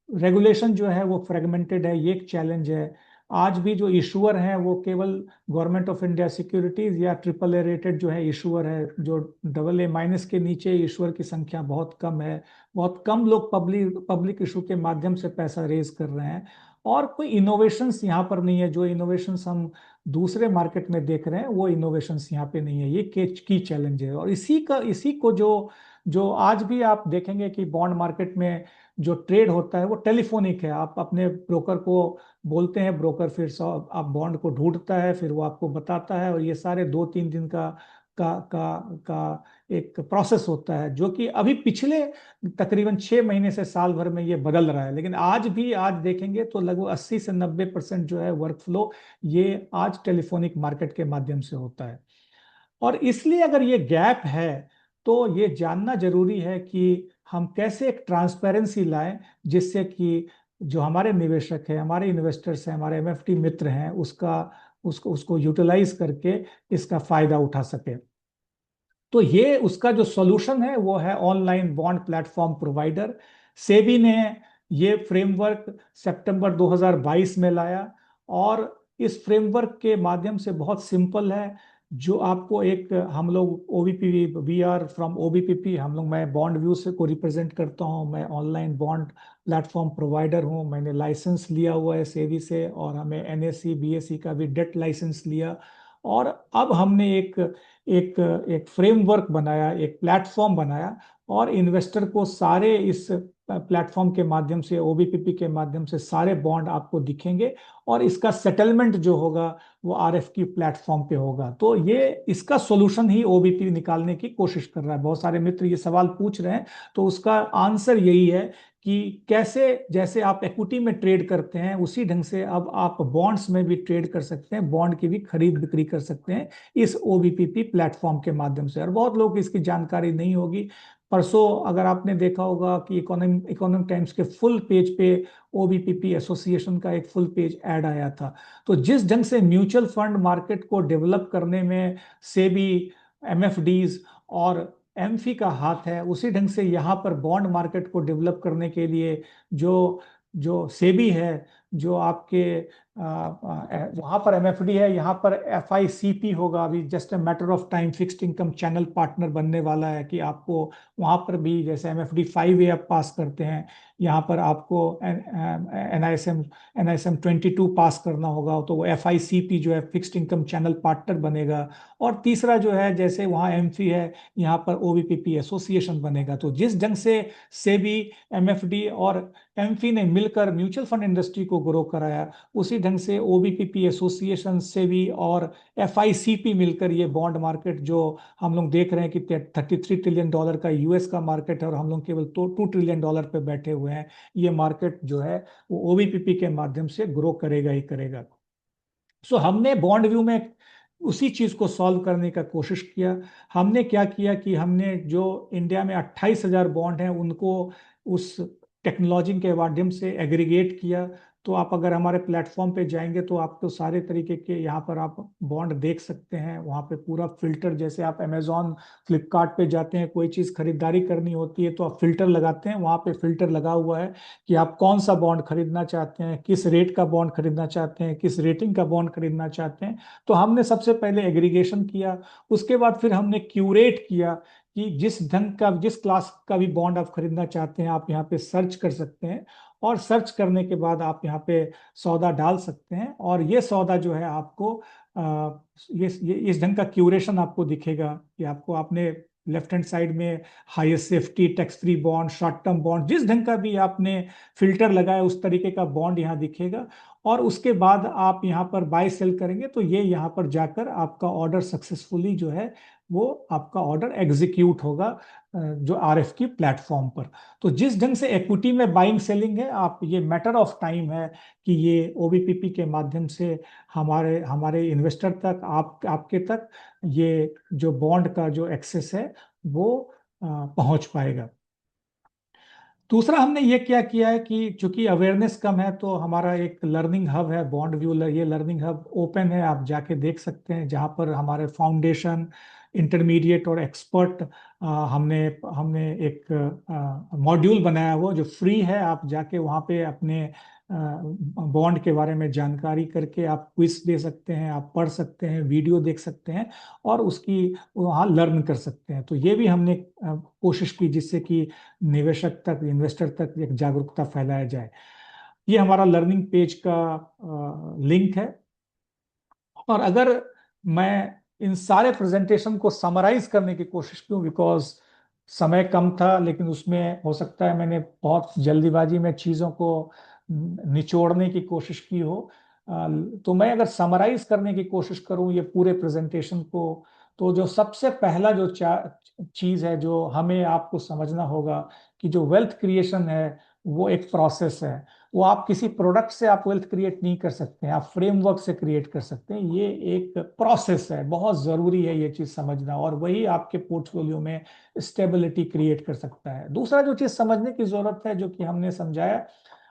रेगुलेशन जो है वो फ्रेगमेंटेड है, ये एक चैलेंज है। आज भी जो इशूअर हैं वो केवल गवर्नमेंट ऑफ इंडिया सिक्योरिटीज या ट्रिपल ए रेटेड जो है इशूअर है। जो डबल ए माइनस के नीचे इशूअर की संख्या बहुत कम है। बहुत कम लोग पब्लिक पब्लिक इशू के माध्यम से पैसा रेज कर रहे हैं। और कोई इनोवेशंस यहाँ पर नहीं है। जो इनोवेशंस हम दूसरे मार्केट में देख रहे हैं वो इनोवेशंस यहाँ पे नहीं है। ये की चैलेंज है। और इसी को जो जो आज भी आप देखेंगे कि बॉन्ड मार्केट में जो ट्रेड होता है वो टेलीफोनिक है। आप अपने ब्रोकर को बोलते हैं, ब्रोकर फिर आप बॉन्ड को ढूंढता है, फिर वो आपको बताता है। और ये सारे 2-3 दिन का एक प्रोसेस होता है, जो कि अभी पिछले तकरीबन 6 महीने से साल भर में ये बदल रहा है। लेकिन आज भी आज देखेंगे तो लगभग 80 से 90% जो है वर्क फ्लो ये आज टेलीफोनिक मार्केट के माध्यम से होता है। और इसलिए अगर ये गैप है तो ये जानना जरूरी है कि हम कैसे एक ट्रांसपेरेंसी लाएं, जिससे कि जो हमारे निवेशक हैं, हमारे इन्वेस्टर्स हैं, हमारे एमएफटी मित्र हैं, उसका उसको उसको यूटिलाइज करके इसका फायदा उठा सके। तो ये उसका जो सॉल्यूशन है वो है online bond platform provider. SEBI ने ये फ्रेमवर्क सितंबर 2022 में लाया। और इस फ्रेमवर्क के माध्यम से बहुत सिंपल है। जो आपको एक, हम लोग ओबीपी, वी आर फ्रॉम ओबीपीपी, हम लोग, मैं बॉन्ड व्यू से को रिप्रेजेंट करता हूँ। मैं ऑनलाइन बॉन्ड प्लेटफॉर्म प्रोवाइडर हूँ। मैंने लाइसेंस लिया हुआ है सेबी से, और हमें एनएससी बीएससी का भी डेट लाइसेंस लिया। और अब हमने एक एक एक फ्रेमवर्क बनाया, एक प्लेटफॉर्म बनाया। और इन्वेस्टर को सारे इस प्लेटफॉर्म के माध्यम से, ओबीपीपी के माध्यम से सारे बॉन्ड आपको दिखेंगे। और इसका सेटलमेंट जो होगा वो आरएफक्यू प्लेटफॉर्म पे होगा। तो ये इसका सॉल्यूशन ही ओबीपी निकालने की कोशिश कर रहा है। बहुत सारे मित्र ये सवाल पूछ रहे हैं, तो उसका आंसर यही है कि कैसे, जैसे आप इक्विटी में ट्रेड करते हैं उसी ढंग से अब आप बॉन्ड्स में भी ट्रेड कर सकते हैं, बॉन्ड की भी खरीद बिक्री कर सकते हैं इस ओबीपीपी प्लेटफॉर्म के माध्यम से। और बहुत लोग इसकी जानकारी नहीं होगी। परसों अगर आपने देखा होगा कि इकोनॉमिक टाइम्स के फुल पेज पे ओबीपीपी एसोसिएशन का एक फुल पेज ऐड आया था। तो जिस ढंग से म्यूचुअल फंड मार्केट को डेवलप करने में सेबी, एमएफडीज और एमफी का हाथ है, उसी ढंग से यहाँ पर बॉन्ड मार्केट को डेवलप करने के लिए जो जो सेबी है, जो आपके वहाँ पर एमएफडी है, यहाँ पर एफआईसीपी होगा। अभी just a matter of time fixed income channel partner बनने वाला है कि आपको वहाँ पर भी, जैसे एमएफडी 5A आप पास करते हैं, यहाँ पर आपको एनआईएसएम एनआईएसएम 22 पास करना होगा, तो वो एफआईसीपी जो है फिक्स्ड इनकम चैनल पार्टनर बनेगा। और तीसरा जो है, जैसे वहाँ एमफी है, यहाँ पर ओबीपीपी एसोसिएशन बनेगा। तो जिस ढंग से सेबी, एमएफडी और एमफी ने मिलकर म्यूचुअल फंड इंडस्ट्री को ग्रो कराया, उसी ढंग से ओबीपीपी एसोसिएशन, सेबी और एफआईसीपी मिलकर ये बॉन्ड मार्केट, जो हम लोग देख रहे हैं कि 33 ट्रिलियन डॉलर का यूएस का मार्केट है और हम लोग केवल 2 ट्रिलियन डॉलर पे बैठे हुए हैं, ये मार्केट जो है वो ओबीपीपी के माध्यम से ग्रो करेगा ही करेगा। सो हमने बॉन्ड व्यू में उसी चीज को सॉल्व करने का कोशिश किया। हमने क्या किया कि हमने जो इंडिया में 28,000 बॉन्ड हैं उनको उस टेक्नोलॉजी के माध्यम से एग्रीगेट किया। तो आप अगर हमारे प्लेटफॉर्म पे जाएंगे तो आपको सारे तरीके के यहाँ पर आप बॉन्ड देख सकते हैं। वहाँ पे पूरा फिल्टर, जैसे आप अमेजोन फ्लिपकार्ट पे जाते हैं, कोई चीज़ खरीदारी करनी होती है तो आप फिल्टर लगाते हैं, वहाँ पे फिल्टर लगा हुआ है कि आप कौन सा बॉन्ड खरीदना चाहते हैं, किस रेट का बॉन्ड खरीदना चाहते हैं, किस रेटिंग का बॉन्ड खरीदना चाहते हैं। तो हमने सबसे पहले एग्रीगेशन किया, उसके बाद फिर हमने क्यूरेट किया कि जिस ढंग का, जिस क्लास का भी बॉन्ड आप खरीदना चाहते हैं आप यहाँ पे सर्च कर सकते हैं, और सर्च करने के बाद आप यहाँ पे सौदा डाल सकते हैं, और ये सौदा जो है आपको ये इस ढंग का क्यूरेशन आपको दिखेगा कि आपको, आपने लेफ्ट हैंड साइड में highest safety, tax free bond, short term bond, जिस ढंग का भी आपने फिल्टर लगाया उस तरीके का बॉन्ड यहाँ दिखेगा। और उसके बाद आप यहाँ पर बाय सेल करेंगे तो ये यहाँ पर जाकर आपका ऑर्डर सक्सेसफुली जो है वो आपका ऑर्डर एग्जीक्यूट होगा जो आरएफ की प्लेटफॉर्म पर। तो जिस ढंग से इक्विटी में बाइंग सेलिंग है, आप, ये मैटर ऑफ टाइम है कि ये ओबीपीपी के माध्यम से हमारे हमारे इन्वेस्टर तक, आपके तक ये जो बॉन्ड का जो एक्सेस है वो पहुंच पाएगा। दूसरा हमने ये क्या किया है कि चूंकि अवेयरनेस कम है तो हमारा एक लर्निंग हब है बॉन्ड व्यू। ये लर्निंग हब ओपन है, आप जाके देख सकते हैं, जहाँ पर हमारे फाउंडेशन, इंटरमीडिएट और एक्सपर्ट, हमने हमने एक मॉड्यूल बनाया हुआ जो फ्री है। आप जाके वहाँ पे अपने बॉन्ड के बारे में जानकारी करके आप क्विज दे सकते हैं, आप पढ़ सकते हैं, वीडियो देख सकते हैं, और उसकी वहाँ लर्न कर सकते हैं। तो ये भी हमने कोशिश की जिससे कि निवेशक तक, इन्वेस्टर तक एक जागरूकता फैलाया जाए। ये हमारा लर्निंग पेज का लिंक है। और अगर मैं इन सारे प्रेजेंटेशन को समराइज करने की कोशिश करूं, बिकॉज समय कम था, लेकिन उसमें हो सकता है मैंने बहुत जल्दीबाजी में चीज़ों को निचोड़ने की कोशिश की हो। तो मैं अगर समराइज करने की कोशिश करूं ये पूरे प्रेजेंटेशन को, तो जो सबसे पहला जो चीज़ है जो हमें आपको समझना होगा कि जो वेल्थ क्रिएशन है वो एक प्रोसेस है। वो आप किसी प्रोडक्ट से आप वेल्थ क्रिएट नहीं कर सकते हैं, आप फ्रेमवर्क से क्रिएट कर सकते हैं। ये एक प्रोसेस है, बहुत जरूरी है ये चीज समझना, और वही आपके पोर्टफोलियो में स्टेबिलिटी क्रिएट कर सकता है। दूसरा जो चीज समझने की जरूरत है, जो कि हमने समझाया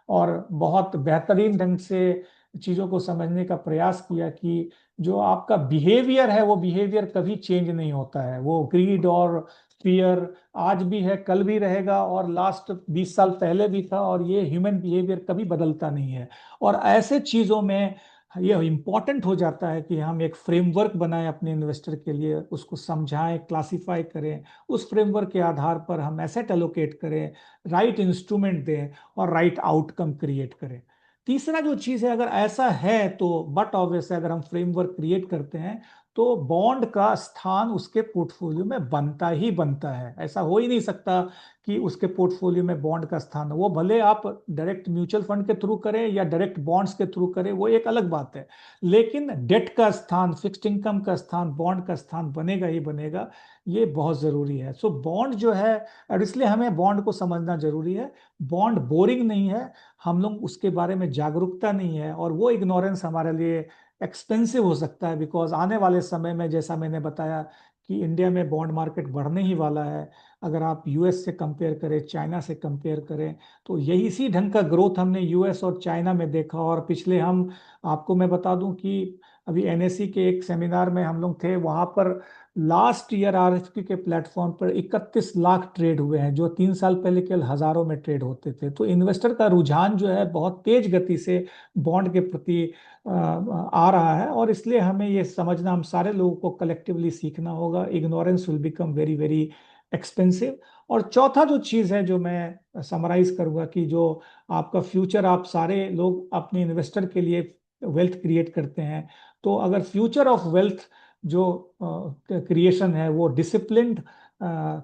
और बहुत बेहतरीन ढंग से चीजों को समझने का प्रयास किया, कि जो आपका बिहेवियर है वो बिहेवियर कभी चेंज नहीं होता है। वो ग्रीड और फियर आज भी है, कल भी रहेगा, और लास्ट 20 साल पहले भी था, और ये ह्यूमन बिहेवियर कभी बदलता नहीं है। और ऐसे चीजों में ये इम्पॉर्टेंट हो जाता है कि हम एक फ्रेमवर्क बनाएं अपने इन्वेस्टर के लिए, उसको समझाएं, क्लासिफाई करें, उस फ्रेमवर्क के आधार पर हम एसेट एलोकेट करें, राइट इंस्ट्रूमेंट दें, और राइट आउटकम क्रिएट करें। तीसरा जो चीज है, अगर ऐसा है तो बट ऑब्वियस है, अगर हम फ्रेमवर्क क्रिएट करते हैं तो बॉन्ड का स्थान उसके पोर्टफोलियो में बनता ही बनता है। ऐसा हो ही नहीं सकता कि उसके पोर्टफोलियो में बॉन्ड का स्थान हो। वो भले आप डायरेक्ट म्यूचुअल फंड के थ्रू करें या डायरेक्ट बॉन्ड्स के थ्रू करें, वो एक अलग बात है, लेकिन डेट का स्थान, फिक्स्ड इनकम का स्थान, बॉन्ड का स्थान बनेगा ही बनेगा। ये बहुत जरूरी है। सो बॉन्ड जो है, और इसलिए हमें बॉन्ड को समझना जरूरी है। बॉन्ड बोरिंग नहीं है, हम लोग उसके बारे में जागरूकता नहीं है, और वो इग्नोरेंस हमारे लिए एक्सपेंसिव हो सकता है। बिकॉज आने वाले समय में, जैसा मैंने बताया, कि इंडिया में बॉन्ड मार्केट बढ़ने ही वाला है। अगर आप यूएस से कंपेयर करें, चाइना से कंपेयर करें, तो यही इसी ढंग का ग्रोथ हमने यूएस और चाइना में देखा। और पिछले, हम आपको मैं बता दूं कि अभी एनएससी के एक सेमिनार में हम लोग थे, वहां पर लास्ट ईयर आरएफक्यू के प्लेटफॉर्म पर 31 लाख ट्रेड हुए हैं, जो 3 साल पहले केवल हजारों में ट्रेड होते थे। तो इन्वेस्टर का रुझान जो है बहुत तेज गति से बॉन्ड के प्रति आ रहा है, और इसलिए हमें ये समझना, हम सारे लोगों को कलेक्टिवली सीखना होगा। Ignorance will become very very expensive. और चौथा जो चीज़ है जो मैं समराइज करूंगा, कि जो आपका फ्यूचर, आप सारे लोग अपने इन्वेस्टर के लिए वेल्थ क्रिएट करते हैं, तो अगर फ्यूचर ऑफ वेल्थ जो क्रिएशन है वो डिसिप्लिन्ड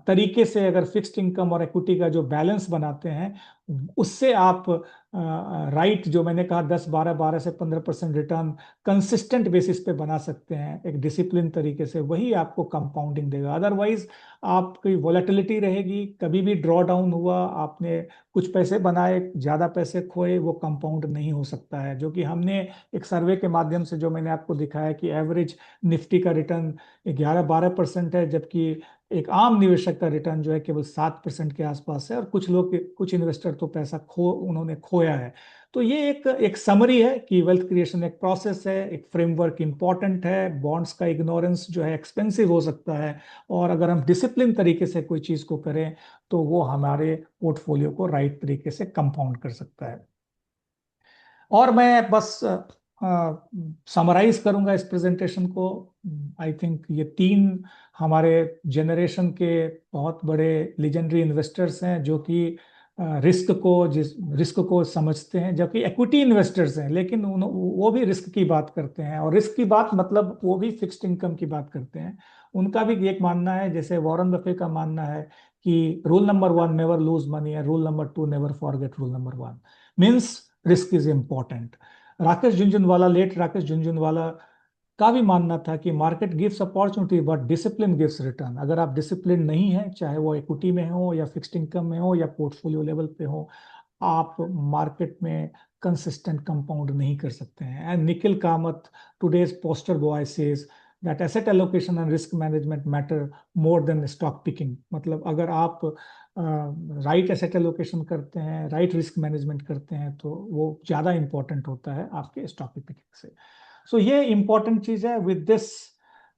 तरीके से, अगर फिक्स्ड इनकम और इक्विटी का जो बैलेंस बनाते हैं, उससे आप राइट, जो मैंने कहा 10 12 12 से 15% रिटर्न कंसिस्टेंट बेसिस पे बना सकते हैं एक डिसिप्लिन तरीके से, वही आपको कंपाउंडिंग देगा। अदरवाइज आपकी वॉलेटिलिटी रहेगी, कभी भी ड्रॉ डाउन हुआ, आपने कुछ पैसे बनाए, ज्यादा पैसे खोए, वो कंपाउंड नहीं हो सकता है। जो कि हमने एक सर्वे के माध्यम से जो मैंने आपको दिखाया कि एवरेज निफ्टी का रिटर्न 11 12% है, जबकि एक आम निवेशक का रिटर्न जो है केवल 7% के आसपास है। और कुछ लोग, कुछ इन्वेस्टर तो पैसा उन्होंने खोया है। तो ये एक एक समरी है कि वेल्थ क्रिएशन एक प्रोसेस है, एक फ्रेमवर्क इंपॉर्टेंट है, बॉन्ड्स का इग्नोरेंस जो है एक्सपेंसिव हो सकता है, और अगर हम डिसिप्लिन तरीके से कोई चीज को करें तो वो हमारे पोर्टफोलियो को राइट तरीके से कंपाउंड कर सकता है। और मैं बस समराइज करूंगा इस प्रेजेंटेशन को। आई थिंक ये तीन हमारे जनरेशन के बहुत बड़े लीजेंडरी इन्वेस्टर्स हैं जो कि रिस्क को समझते हैं, जबकि इक्विटी इन्वेस्टर्स हैं लेकिन वो भी रिस्क की बात करते हैं, और रिस्क की बात मतलब वो भी फिक्स्ड इनकम की बात करते हैं। उनका भी एक मानना है, जैसे वॉरेन बफे का मानना है कि rule number 1 never lose money है, rule number 2 never forget rule number 1, means risk is important. Rakesh Jhunjhunwala, late Rakesh Jhunjhunwala का भी मानना था कि market gives opportunity but discipline gives return. अगर आप डिसिप्लिन नहीं है, चाहे वो इक्विटी में हो या फिक्स्ड इनकम में हो या पोर्टफोलियो लेवल पे हो, आप मार्केट में कंसिस्टेंट कंपाउंड नहीं कर सकते हैं। And Nikhil Kamat, today's poster boy, says that asset allocation and risk management matter more than stock picking. मतलब अगर आप राइट एसेट एलोकेशन करते हैं, राइट रिस्क मैनेजमेंट करते हैं, तो वो ज़्यादा इंपॉर्टेंट होता है आपके स्टॉक पिकिंग से। सो ये इंपॉर्टेंट चीज है। With this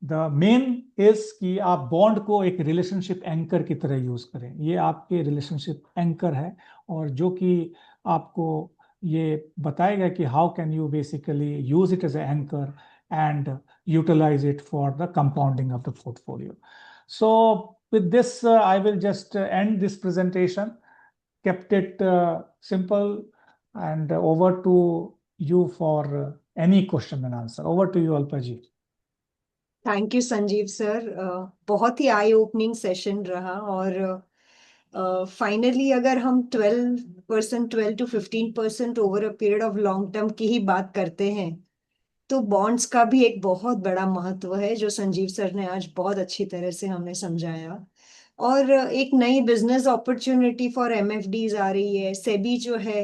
the main is कि आप बॉन्ड को एक रिलेशनशिप एंकर की तरह यूज करें। ये आपके रिलेशनशिप एंकर है, और जो कि आपको ये बताएगा कि how can you basically use it as a anchor and utilize it for the compounding of the portfolio. So with this, I will just end this presentation, kept it simple, and over to you for any question and answer. Over to you, Alpa ji. Thank you Sanjeev sir. बहुत ही आई opening session रहा। और finally अगर हम 12%, 12 to 15% over a period of long term की ही बात करते हैं, तो बॉन्ड्स का भी एक बहुत बड़ा महत्व है जो संजीव सर ने आज बहुत अच्छी तरह से हमें समझाया। और एक नई बिजनेस अपॉर्चुनिटी फॉर एमएफडीज आ रही है। सेबी जो है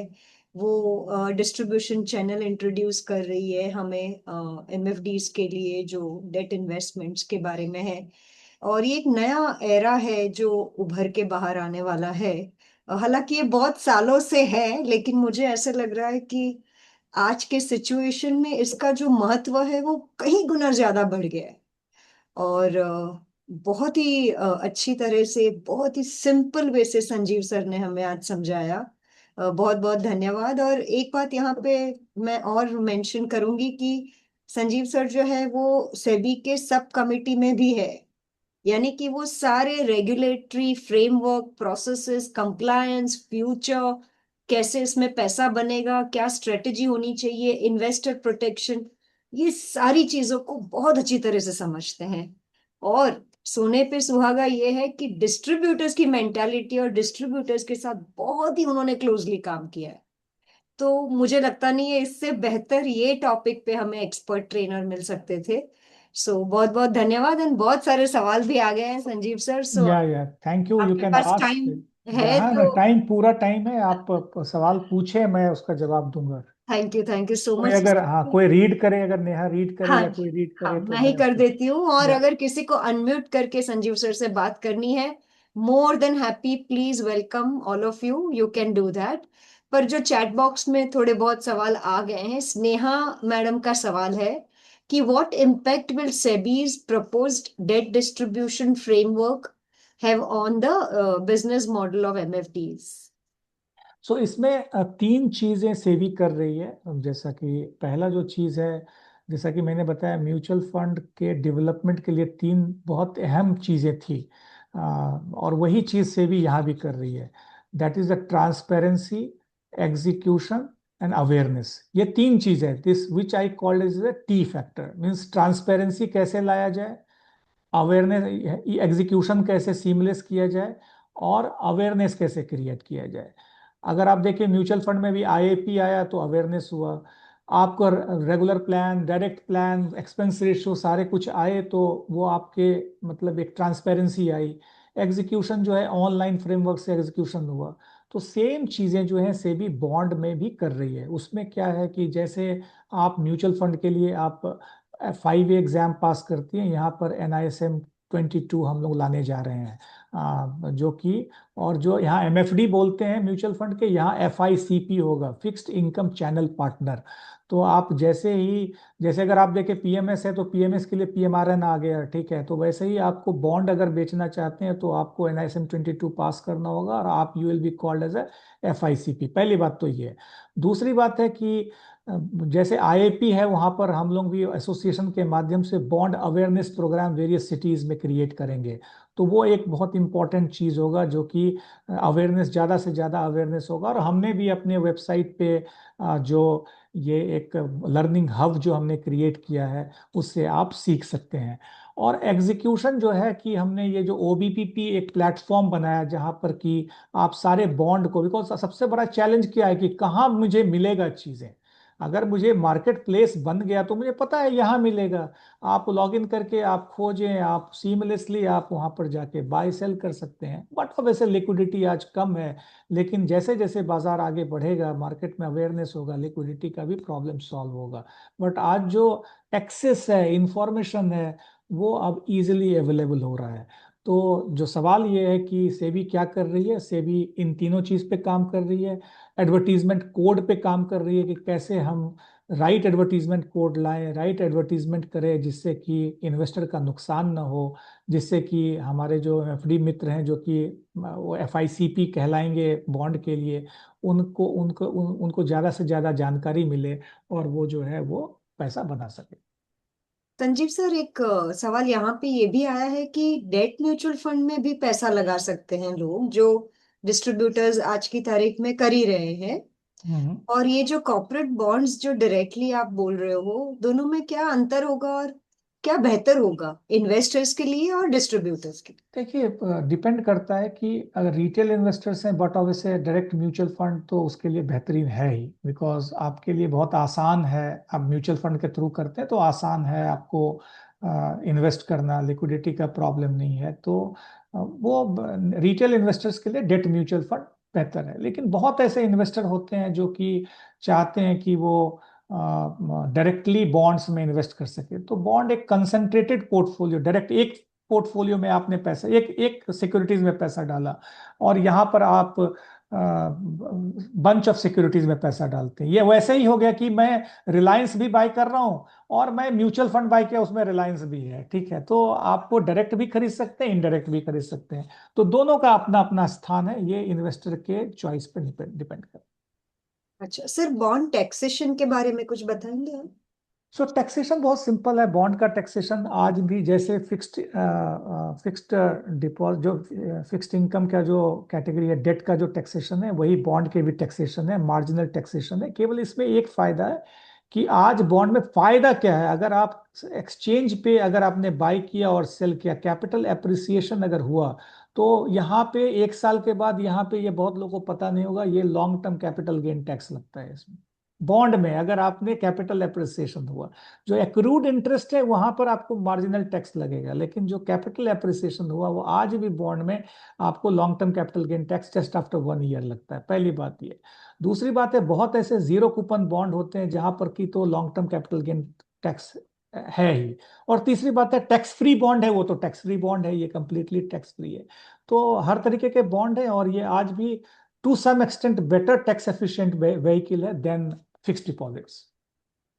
वो डिस्ट्रीब्यूशन चैनल इंट्रोड्यूस कर रही है हमें एमएफडीज के लिए जो डेट इन्वेस्टमेंट्स के बारे में है। और ये एक नया एरा है जो उभर के बाहर आने वाला है। हालांकि ये बहुत सालों से है, लेकिन मुझे ऐसा लग रहा है कि आज के सिचुएशन में इसका जो महत्व है वो कहीं गुना ज्यादा बढ़ गया है। और बहुत ही अच्छी तरह से, बहुत ही सिंपल वे से संजीव सर ने हमें आज समझाया। बहुत बहुत धन्यवाद। और एक बात यहाँ पे मैं और मेंशन करूंगी कि संजीव सर जो है वो सेबी के सब कमिटी में भी है। यानी कि वो सारे regulatory framework, processes, compliance, future, कैसे इसमें पैसा बनेगा, क्या स्ट्रेटेजी होनी चाहिए, इन्वेस्टर प्रोटेक्शन, ये सारी चीजों को बहुत अच्छी तरह से समझते हैं। और सोने पे सुहागा ये है कि डिस्ट्रीब्यूटर्स की मेंटालिटी और डिस्ट्रीब्यूटर्स के साथ बहुत ही उन्होंने क्लोजली काम किया है। तो मुझे लगता नहीं है इससे बेहतर ये टॉपिक पे हमें एक्सपर्ट ट्रेनर मिल सकते थे। सो बहुत बहुत धन्यवाद। एंड बहुत सारे सवाल भी आ गए हैं संजीव सर। सो या थैंक यू, यू आपके कैन पास आस्क। टाइम है हाँ, मैं तो टाइम, पूरा टाइम है, आप सवाल पूछे, मैं उसका जवाब दूंगा। थैंक यू सो कोई मच। अगर, हाँ, कोई रीड करे, अगर नेहा रीड करे हाँ या जी, कोई रीड हाँ करे तो मैं ही मैं कर उसको। देती हूँ। और या अगर किसी को अनम्यूट करके संजीव सर से बात करनी है, मोर than happy, please welcome all of you, you can do that. पर जो चैट बॉक्स में थोड़े बहुत सवाल आ गए हैं, स्नेहा मैडम का सवाल है कि what impact will SEBI's proposed debt distribution framework have on the business model of MFDs. So इसमें तीन चीजें सेवी कर रही है। जैसा कि पहला जो चीज है, जैसा कि मैंने बताया, म्यूचुअल फंड के डेवलपमेंट के लिए तीन बहुत अहम चीजें थी, और वही चीज सेवी यहाँ भी कर रही है। That is the transparency, execution and awareness. ये तीन चीजें, this which I called is the T factor. Means transparency कैसे लाया जाए, अवेयरनेस, एग्जीक्यूशन कैसे सीमलेस किया जाए, और अवेयरनेस कैसे क्रिएट किया जाए। अगर आप देखिए, म्यूचुअल फंड में भी आईएपी आया तो अवेयरनेस हुआ। आपको regular plan, direct plan, expense ratio सारे कुछ आए तो वो आपके मतलब एक ट्रांसपेरेंसी आई। एग्जीक्यूशन जो है, ऑनलाइन फ्रेमवर्क से एग्जीक्यूशन हुआ। तो सेम चीजें जो है सेबी बॉन्ड में भी कर रही है। उसमें क्या है कि जैसे आप म्यूचुअल फंड के लिए आप 5 एग्जाम पास करती हैं, यहाँ पर एनआईएसएम 22 हम लोग लाने जा रहे हैं, जो कि, और जो यहाँ एमएफडी बोलते हैं म्यूचुअल फंड के, यहाँ एफआईसीपी होगा, फिक्स्ड इनकम चैनल पार्टनर। तो आप जैसे ही, जैसे अगर आप देखें पीएमएस है तो पीएमएस के लिए पीएमआरएन आ गया, ठीक है, तो वैसे ही आपको बॉन्ड अगर बेचना चाहते हैं तो आपको एनआईएसएम 22 पास करना होगा और आप you will be called as a FICP. पहली बात तो ये है। दूसरी बात है कि जैसे आईआईपी है, वहां पर हम लोग भी एसोसिएशन के माध्यम से bond awareness program various cities में क्रिएट करेंगे। तो वो एक बहुत इंपॉर्टेंट चीज होगा, जो कि अवेयरनेस, ज़्यादा से ज़्यादा अवेयरनेस होगा। और हमने भी अपने वेबसाइट पे जो ये एक लर्निंग हब जो हमने क्रिएट किया है, उससे आप सीख सकते हैं। और एग्जीक्यूशन जो है कि हमने ये जो ओबीपीपी एक प्लेटफॉर्म बनाया, जहां पर कि आप सारे बॉन्ड को, बिकॉज सबसे बड़ा चैलेंज क्या है कि कहाँ मुझे मिलेगा चीज़ें। अगर मुझे मार्केट प्लेस बन गया तो मुझे पता है यहाँ मिलेगा। आप लॉग इन करके आप खोजें, आप सीमलेसली आप वहाँ पर जाके बाय सेल कर सकते हैं। बट अब वैसे लिक्विडिटी आज कम है, लेकिन जैसे जैसे बाजार आगे बढ़ेगा, मार्केट में अवेयरनेस होगा, लिक्विडिटी का भी प्रॉब्लम सॉल्व होगा। बट आज जो एक्सेस है, इंफॉर्मेशन है, वो अब इजीली अवेलेबल हो रहा है। तो जो सवाल ये है कि सेबी क्या कर रही है, सेबी इन तीनों चीज पे काम कर रही है। एडवर्टीजमेंट कोड पे काम कर रही है कि कैसे हम राइट एडवर्टीजमेंट कोड लाएं, राइट एडवर्टीजमेंट करें, जिससे कि इन्वेस्टर का नुकसान ना हो, जिससे कि हमारे जो एफडी मित्र हैं, जो कि वो एफआईसीपी कहलाएंगे बॉन्ड के लिए, उनको ज़्यादा से ज़्यादा जानकारी मिले और वो जो है वो पैसा बना सके। संजीव सर, एक सवाल यहाँ पे ये भी आया है कि डेट म्यूचुअल फंड में भी पैसा लगा सकते हैं लोग, जो डिस्ट्रीब्यूटर्स आज की तारीख में कर ही रहे हैं। हम्म। और ये जो कॉर्पोरेट बॉन्ड्स जो डायरेक्टली आप बोल रहे हो, दोनों में क्या अंतर होगा और क्या बेहतर होगा इन्वेस्टर्स के लिए और डिस्ट्रीब्यूटर्स के लिए? देखिए, डिपेंड करता है कि अगर रिटेल इन्वेस्टर्स हैं, but obviously direct mutual fund तो उसके लिए बेहतरीन है ही, बिकॉज आपके लिए बहुत आसान है। आप म्यूचुअल फंड के थ्रू करते हैं तो आसान है आपको इन्वेस्ट करना, लिक्विडिटी का प्रॉब्लम नहीं है। तो वो रिटेल इन्वेस्टर्स के लिए डेट म्यूचुअल फंड बेहतर है। लेकिन बहुत ऐसे इन्वेस्टर होते हैं जो कि चाहते हैं कि वो डायरेक्टली बॉन्ड्स में इन्वेस्ट कर सके। तो बॉन्ड एक कंसंट्रेटेड पोर्टफोलियो, डायरेक्ट एक पोर्टफोलियो में आपने पैसा, एक एक सिक्योरिटीज में पैसा डाला, और यहाँ पर आप बंच ऑफ सिक्योरिटीज में पैसा डालते हैं। ये वैसे ही हो गया कि मैं रिलायंस भी बाय कर रहा हूँ और मैं म्यूचुअल फंड बाय किया, उसमें रिलायंस भी है, ठीक है। तो आपको डायरेक्ट भी खरीद सकते हैं, इनडायरेक्ट भी खरीद सकते हैं। तो दोनों का अपना अपना स्थान है, ये इन्वेस्टर के चॉइस पे डिपेंड करता है। अच्छा सर, बॉन्ड टैक्सेशन के बारे में कुछ बताएंगे आप? सो टैक्सेशन बहुत सिंपल है। बॉन्ड का टैक्सेशन आज भी जैसे फिक्स्ड डिपॉजिट, जो फिक्स्ड इनकम का जो कैटेगरी है, डेट का जो टैक्सेशन है, वही बॉन्ड के भी टैक्सेशन है, मार्जिनल टैक्सेशन है। केवल इसमें एक फायदा है कि आज बॉन्ड में फायदा क्या है, अगर आप एक्सचेंज पे अगर आपने बाई किया और सेल किया, कैपिटल एप्रिसिएशन अगर हुआ, तो यहाँ पे 1 साल के बाद, यहाँ पे ये बहुत लोगों को पता नहीं होगा, ये long term capital gain tax लगता है इसमें। बॉन्ड में अगर आपने कैपिटल एप्रिसिएशन हुआ, जो एक्रूड इंटरेस्ट है वहां पर आपको मार्जिनल टैक्स लगेगा, लेकिन जो कैपिटल एप्रिसिएशन हुआ वो आज भी बॉन्ड में आपको long term capital gain tax just after 1 year लगता है। पहली बात ये। दूसरी बात है, बहुत ऐसे जीरो कूपन बॉन्ड होते हैं जहां पर की तो long term capital gain tax है ही। और तीसरी बात है, टैक्स फ्री बॉन्ड है, वो तो टैक्स फ्री बॉन्ड है, ये कंप्लीटली टैक्स फ्री है। तो हर तरीके के बॉन्ड है, और ये आज भी to some extent better tax efficient vehicle है देन फिक्स्ड डिपॉजिट्स।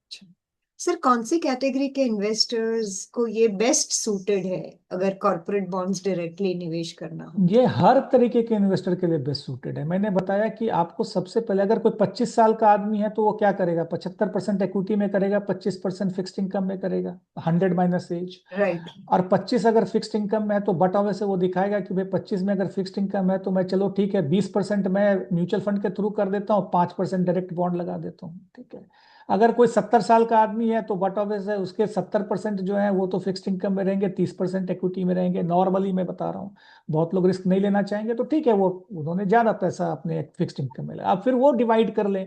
अच्छा सर, कौन सी कैटेगरी के इन्वेस्टर्स को ये बेस्ट सूटेड है अगर कॉर्पोरेट बॉन्ड्स डायरेक्टली निवेश करना हो तो? ये हर तरीके के इन्वेस्टर के लिए बेस्ट सूटेड है। मैंने बताया कि आपको सबसे पहले, अगर कोई 25 साल का आदमी है तो वो क्या करेगा, 75% इक्विटी में करेगा, 25% फिक्स्ड इनकम में करेगा, 100 - एज। राइट। और 25 अगर फिक्स्ड इनकम में है तो बटौवे से वो दिखाएगा कि भाई 25 में अगर फिक्स्ड इनकम है तो मैं, चलो ठीक है, 20% मैं म्यूचुअल फंड के थ्रू कर देता हूँ, 5% डायरेक्ट बॉन्ड लगा देता हूँ, ठीक है। अगर कोई 70 साल का आदमी है तो बट ऑब्वियस है उसके 70% जो है वो तो फिक्स्ड इनकम में रहेंगे, 30% इक्विटी में रहेंगे। नॉर्मली मैं बता रहा हूँ, बहुत लोग रिस्क नहीं लेना चाहेंगे तो ठीक है, वो उन्होंने ज्यादा पैसा अपने फिक्स्ड इनकम में लगा। अब फिर वो डिवाइड कर ले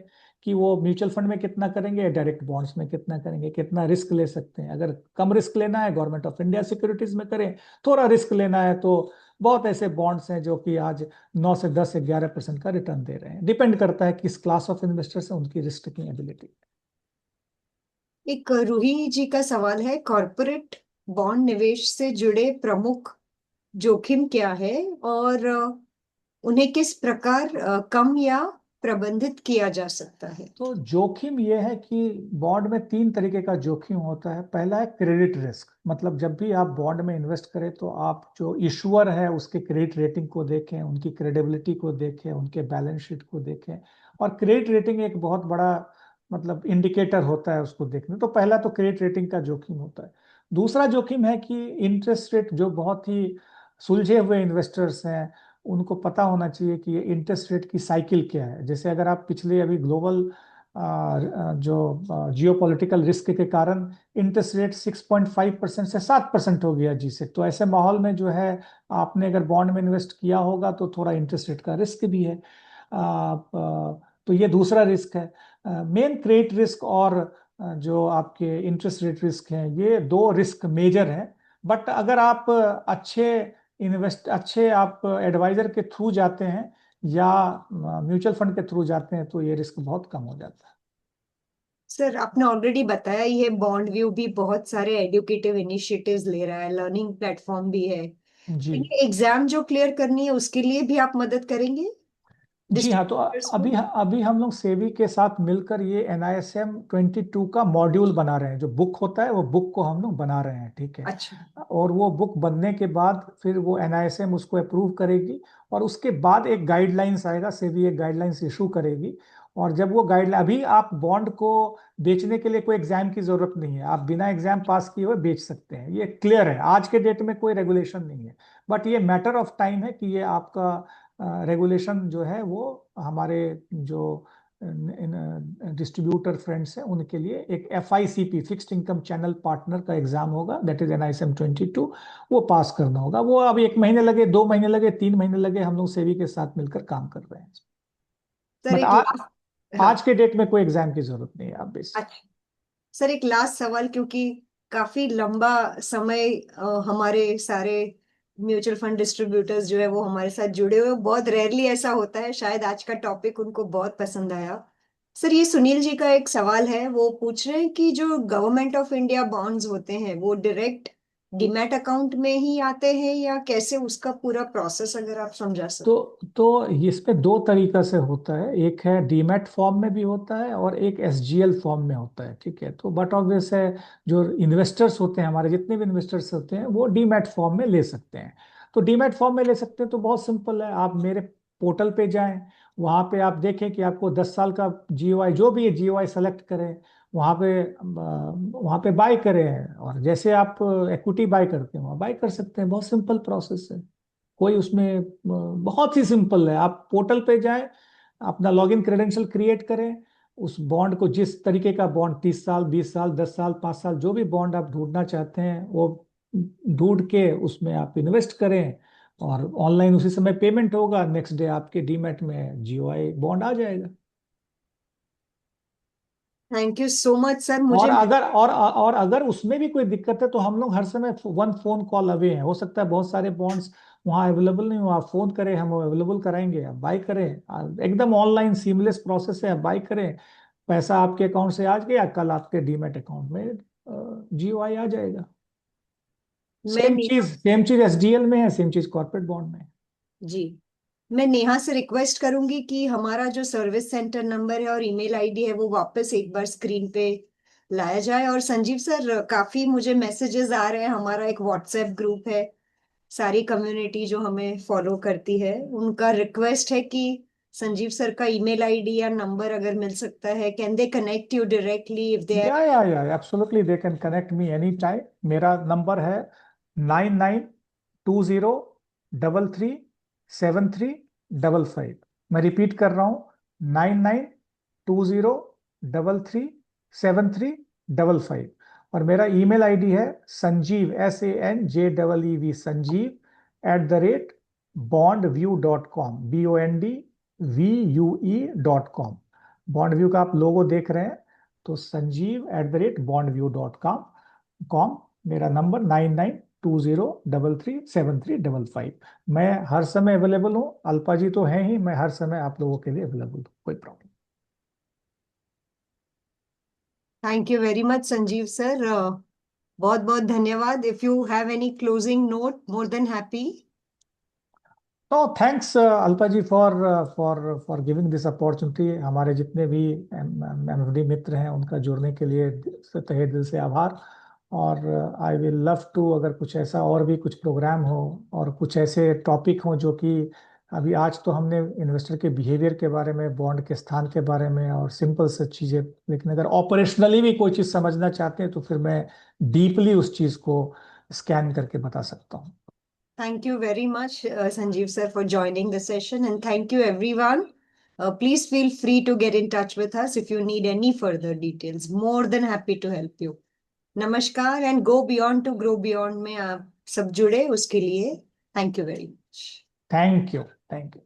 कि वो म्यूचुअल फंड में कितना करेंगे, डायरेक्ट बॉन्ड्स में कितना करेंगे, कितना रिस्क ले सकते हैं। अगर कम रिस्क लेना है, गवर्नमेंट ऑफ इंडिया सिक्योरिटीज में करें। थोड़ा रिस्क लेना है तो बहुत ऐसे बॉन्ड्स हैं जो कि आज 9 से 10 से 11% का रिटर्न दे रहे हैं। डिपेंड करता है किस क्लास ऑफ इन्वेस्टर्स है, उनकी रिस्क टेकिंग एबिलिटी। एक रूही जी का सवाल है, कॉर्पोरेट बॉन्ड निवेश से जुड़े प्रमुख जोखिम क्या है, और उन्हें किस प्रकार कम या प्रबंधित किया जा सकता है? तो जोखिम यह है कि बॉन्ड में तीन तरीके का जोखिम होता है। पहला है क्रेडिट रिस्क, मतलब जब भी आप बॉन्ड में इन्वेस्ट करें तो आप जो इशुअर है उसके क्रेडिट रेटिंग को देखें, उनकी क्रेडिबिलिटी को देखें, उनके बैलेंस शीट को देखें। और क्रेडिट रेटिंग एक बहुत बड़ा मतलब इंडिकेटर होता है उसको देखने। तो पहला तो क्रेडिट रेटिंग का जोखिम होता है। दूसरा जोखिम है कि इंटरेस्ट रेट, जो बहुत ही सुलझे हुए इन्वेस्टर्स हैं उनको पता होना चाहिए कि ये इंटरेस्ट रेट की साइकिल क्या है। जैसे अगर आप पिछले अभी ग्लोबल जो जियोपॉलिटिकल रिस्क के कारण इंटरेस्ट रेट 6.5% से 7% हो गया जी से, तो ऐसे माहौल में जो है आपने अगर बॉन्ड में इन्वेस्ट किया होगा तो थोड़ा इंटरेस्ट रेट का रिस्क भी है। तो ये दूसरा रिस्क है। मेन क्रेडिट रिस्क और जो आपके इंटरेस्ट रेट रिस्क हैं, ये दो रिस्क मेजर हैं। बट अगर आप अच्छे आप एडवाइजर के थ्रू जाते हैं या म्यूचुअल फंड के थ्रू जाते हैं तो ये रिस्क बहुत कम हो जाता है। सर, आपने ऑलरेडी बताया ये बॉन्ड व्यू भी बहुत सारे एडुकेटिव इनिशिएटिव्स ले रहा है, लर्निंग प्लेटफॉर्म भी है। जी। तो ये एग्जाम जो क्लियर करनी है उसके लिए भी आप मदद करेंगे जी हाँ, तो डिस्ट्रीब्यूटर्स अभी को? अभी हम लोग सेबी के साथ मिलकर ये NISM 22 का मॉड्यूल बना रहे हैं। जो बुक होता है वो बुक को हम लोग बना रहे हैं, ठीक है। अच्छा। और वो बुक बनने के बाद फिर वो NISM उसको अप्रूव करेगी, और उसके बाद एक गाइडलाइंस आएगा, सेबी एक गाइडलाइंस इशू करेगी। और जब वो गाइडलाइन, अभी आप बॉन्ड को बेचने के लिए कोई एग्जाम की जरूरत नहीं है, आप बिना एग्जाम पास किए हुए बेच सकते हैं, ये क्लियर है। आज के डेट में कोई रेगुलेशन नहीं है। बट ये मैटर ऑफ टाइम है कि ये आपका रेगुलेशन जो है वो हमारे जो डिस्ट्रीब्यूटर फ्रेंड्स हैं उनके लिए एक FICP, fixed income channel partner का एग्जाम होगा, दैट इज NISM 22। वो पास करना होगा। वो अब 1 महीने लगे, 2 महीने लगे, 3 महीने लगे, हम लोग सेबी के साथ मिलकर काम कर रहे हैं। सर बट एक लास्ट। हाँ। आज के डेट में कोई एग्जाम की जरूरत नहीं है, आप बेस। अच्छा। सर एक लास्ट सवाल, क्योंकि काफी लंबा समय हमारे सारे म्यूचुअल फंड डिस्ट्रीब्यूटर्स जो है वो हमारे साथ जुड़े हुए, बहुत रेयरली ऐसा होता है, शायद आज का टॉपिक उनको बहुत पसंद आया। सर, ये सुनील जी का एक सवाल है, वो पूछ रहे हैं कि जो गवर्नमेंट ऑफ इंडिया बॉन्ड्स होते हैं वो डायरेक्ट डीमैट अकाउंट में ही आते हैं या कैसे, उसका पूरा प्रोसेस अगर आप समझा तो सके। इस पे दो तरीका से होता है। एक है डीमैट फॉर्म में भी होता है और एक SGL फॉर्म में होता है, ठीक है। तो बट ऑब्वियस है, जो इन्वेस्टर्स होते हैं, हमारे जितने भी इन्वेस्टर्स होते हैं वो डीमैट फॉर्म में ले सकते हैं। तो डीमैट फॉर्म में ले सकते हैं तो बहुत सिंपल है, आप मेरे पोर्टल पे जाएं, वहां पे आप देखें कि आपको 10 साल का GOI, जो भी है GOI सेलेक्ट करें, वहां पे बाय करें, और जैसे आप इक्विटी बाय करते हैं वहां बाय कर सकते हैं। बहुत सिंपल प्रोसेस है, कोई उसमें बहुत ही सिंपल है। आप पोर्टल पे जाएं, अपना लॉगिन क्रेडेंशियल क्रिएट करें, उस बॉन्ड को, जिस तरीके का बॉन्ड, 30 साल, 20 साल, 10 साल, 5 साल, जो भी बॉन्ड आप ढूंढना चाहते हैं वो ढूंढ के उसमें आप इन्वेस्ट करें, और ऑनलाइन उसी समय पेमेंट होगा, नेक्स्ट डे आपके डीमैट में GOI बॉन्ड आ जाएगा। Thank you so much sir, और मुझे। अगर उसमें भी कोई दिक्कत है तो हम लोग हर समय 1 फोन कॉल अवे हैं। हो सकता है बहुत सारे बॉन्ड्स वहाँ अवेलेबल नहीं हो, आप फोन करें, हम अवेलेबल कराएंगे, आप बाई करें। एकदम ऑनलाइन सीमलेस प्रोसेस है, आप बाई करें, पैसा आपके अकाउंट से आ गया, कल आपके डीमैट अकाउंट में GOI आ जाएगा। मैं सेम चीज SDL में है, सेम चीज कॉर्पोरेट बॉन्ड में है। जी, मैं नेहा से रिक्वेस्ट करूंगी कि हमारा जो सर्विस सेंटर नंबर है और ईमेल आईडी है वो वापस एक बार स्क्रीन पे लाया जाए। और संजीव सर, काफी मुझे मैसेजेस आ रहे हैं, हमारा एक व्हाट्सएप ग्रुप है, सारी कम्युनिटी जो हमें फॉलो करती है, उनका रिक्वेस्ट है कि संजीव सर का ईमेल आईडी या नंबर अगर मिल सकता है, can they connect you directly if they are. या absolutely they can connect me any time. मेरा नंबर है 9920337355। मैं रिपीट कर रहा हूँ, 9920337355। और मेरा ईमेल आईडी है Sanjeev, SANJEEV, sanjeev@bondview.com, BONDVUE.com। Bond view का आप लोगो देख रहे हैं, तो sanjeev@bondview.com। मेरा नंबर 9920337355। मैं हर समय अवेलेबल हूँ, अल्पा जी तो हैं ही, मैं हर समय आप लोगों के लिए अवेलेबल हूँ, कोई problem. Thank you very much Sanjeev sir. बहुत बहुत धन्यवाद. If you have any closing note, more than happy. तो thanks Alpa ji for giving this opportunity. हमारे जितने भी एमएफडी मित्र हैं उनका जुड़ने के लिए तहे दिल से आभार. और आई विल लव टू, अगर कुछ ऐसा और भी कुछ प्रोग्राम हो और कुछ ऐसे टॉपिक हो जो कि अभी आज तो हमने इन्वेस्टर के बिहेवियर के बारे में, बॉन्ड के स्थान के बारे में और सिंपल से चीज़ें, लेकिन अगर ऑपरेशनली भी कोई चीज़ समझना चाहते हैं तो फिर मैं डीपली उस चीज़ को स्कैन करके बता सकता हूँ. Thank you very much, Sanjeev sir, for joining the session. And thank you, everyone. Please feel free to get in touch with us if you need any further details. More than happy to help you. नमस्कार and go beyond to grow beyond में आप सब जुड़े उसके लिए thank you very much. Thank you. Thank you.